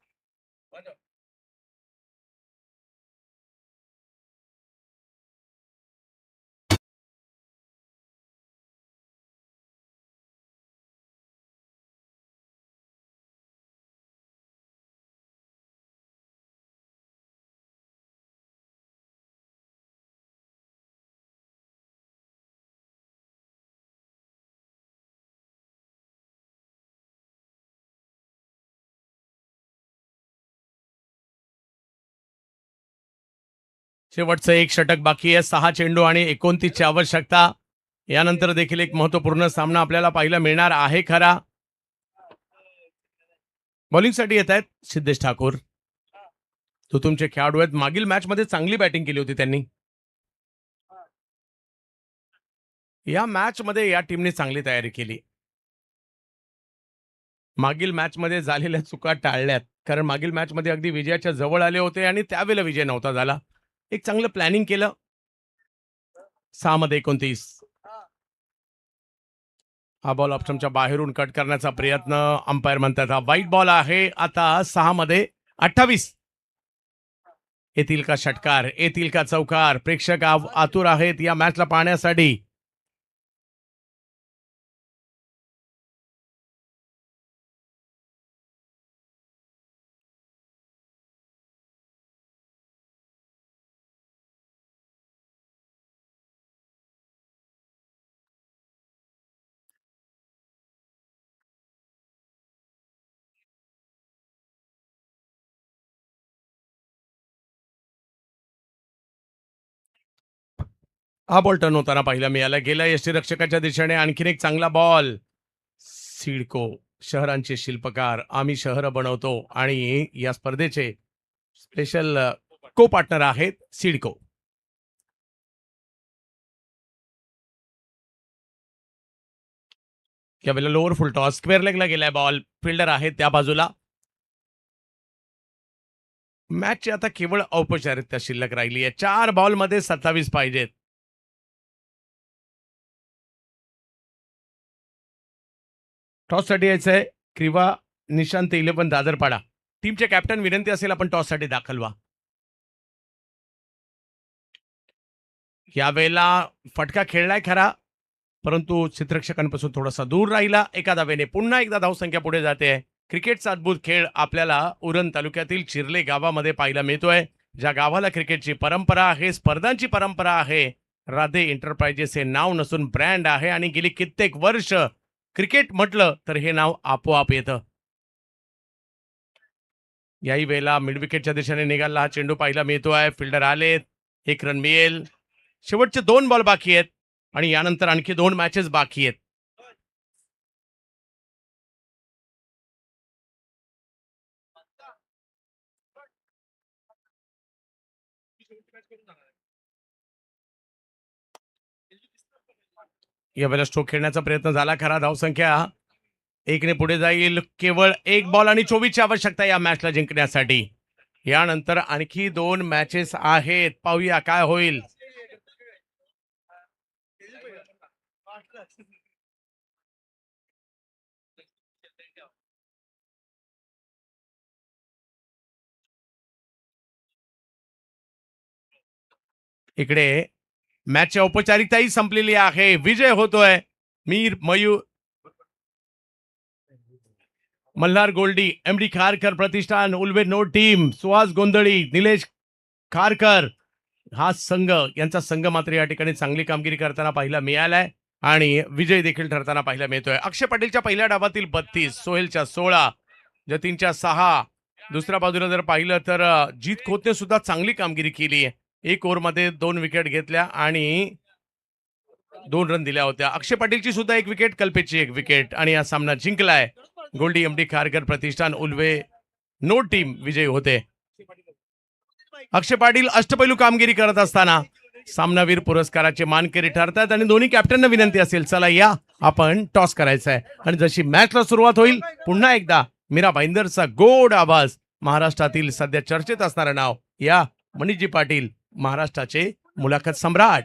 शेवटचं एक षटक बाकी आहे. 6 चेंडू आणि 29ची आवश्यकता. यानंतर देखील एक महत्वपूर्ण सामना आपल्याला पाहायला मिळणार आहे खरा. बॉलिंगसाठी येत आहेत सिद्धेश ठाकूर. तो तुमचे खेळाडू आहेत. मागील मॅच मध्ये चांगली बॅटिंग केली होती त्यांनी. या मॅच मध्ये या टीमने चांगली तयारी केली. मागील मॅच मध्ये झालेल्या चुका टाळल्यात कारण मागील मॅच मध्ये अगदी विजयाच्या जवळ आले होते आणि त्यावेळेला विजय नव्हता झाला. एक चांगलं प्लॅनिंग केलं. 6 मध्ये 29. हा बॉल ऑप्शनच्या बाहेरून कट करण्याचा प्रयत्न. अंपायर म्हणतात हा वाईट बॉल आहे. आता 6 मध्ये 28. येतील का षटकार येतील का चौकार. प्रेक्षक आतुर आहेत या मॅचला पाहण्यासाठी. हा बॉल टर्न होताना पाहिला मिळाला. गेला यष्टीरक्षकाच्या दिशेने आणखीन एक चांगला बॉल. सिडको शहरांचे शिल्पकार आम्ही शहर बनवतो आणि या स्पर्धेचे स्पेशल को पार्टनर आहेत सिडको. यावेळेला लोअर फुल टॉस स्क्वेअर लेगला गेलाय बॉल. फिल्डर आहे त्या बाजूला. मॅचची आता केवळ औपचारिकता शिल्लक राहिली आहे. 4 बॉलमध्ये 27 पाहिजेत. टॉससाठी यायचंय क्रिवा निशांत 11 दादरपाडा. टीमचे कॅप्टन विनंती असेल आपण टॉससाठी दाखल व्हा. यावेळेला फटका खेळलाय खरा, परंतु चित्रक्षकांपासून थोडासा दूर राहिला. एका धावेने पुन्हा एकदा धावसंख्या पुढे जाते. क्रिकेटचा अद्भुत खेळ आपल्याला उरण तालुक्यातील चिर्ले गावामध्ये पाहायला मिळतोय. ज्या गावाला क्रिकेटची परंपरा आहे, स्पर्धांची परंपरा आहे. राधे एंटरप्राइजेस हे नाव नसून ब्रँड आहे आणि गेली कित्येक वर्ष क्रिकेट म्हटलं तर हे नाव आपोआप येतं. याही वेळेला मिड विकेटच्या दिशेने निघाला हा चेंडू पाहायला मिळतोय. फिल्डर आलेत, 1 रन मिळेल. शेवटचे 2 बॉल बाकी आहेत आणि यानंतर आणखी 2 मॅचेस बाकी आहेत. यावेळेला स्ट्रोक खेळण्याचा प्रयत्न झाला खरा. धावसंख्या 1 ने पुढे जाईल. केवळ 1 बॉल आणि 24 ची आवश्यकता या मॅचला जिंकण्यासाठी. यानंतर आणखी 2 मॅचेस आहेत. पाहूया काय होईल. इकडे मॅचची औपचारिकताही संपलेली आहे. विजय होतोय मीर मयूर मल्हार गोल्डी, एमडी खारकर प्रतिष्ठान, उल्वे नो टीम, सुहास गोंधळी, निलेश खारकर हा संघ यांचा संघ मात्र या ठिकाणी चांगली कामगिरी करताना पाहायला मिळालाय आणि विजय देखील ठरताना पाहायला मिळतोय. अक्षय पाटीलच्या पहिल्या डावातील 32, सोहेलच्या 16, जतीनच्या 6. दुसऱ्या बाजूला जर पाहिलं तर जीत खोतने सुद्धा चांगली कामगिरी केली. 1 ओव्हरमध्ये 2 विकेट घेतल्या आणि 2 रन दिल्या होत्या. अक्षय पाटीलची सुद्धा 1 विकेट, कल्पेची 1 विकेट आणि हा सामना जिंकलाय. गोल्डी एमडी खारकर प्रतिष्ठान, उल्वे नो टीम विजयी होते. अक्षय पाटील अष्टपैलू कामगिरी करत असताना सामनावीर पुरस्काराचे मानकरी ठरतात आणि दोन्ही कॅप्टनना विनंती असेल, चला या आपण टॉस करायचा आहे. आणि जशी मॅचला सुरुवात होईल पुन्हा एकदा मीरा भाईंदरचा गोड आवाज. महाराष्ट्रातील सध्या चर्चेत असणारं नाव या मनीषजी पाटील, महाराष्ट्राचे मुलाखत सम्राट.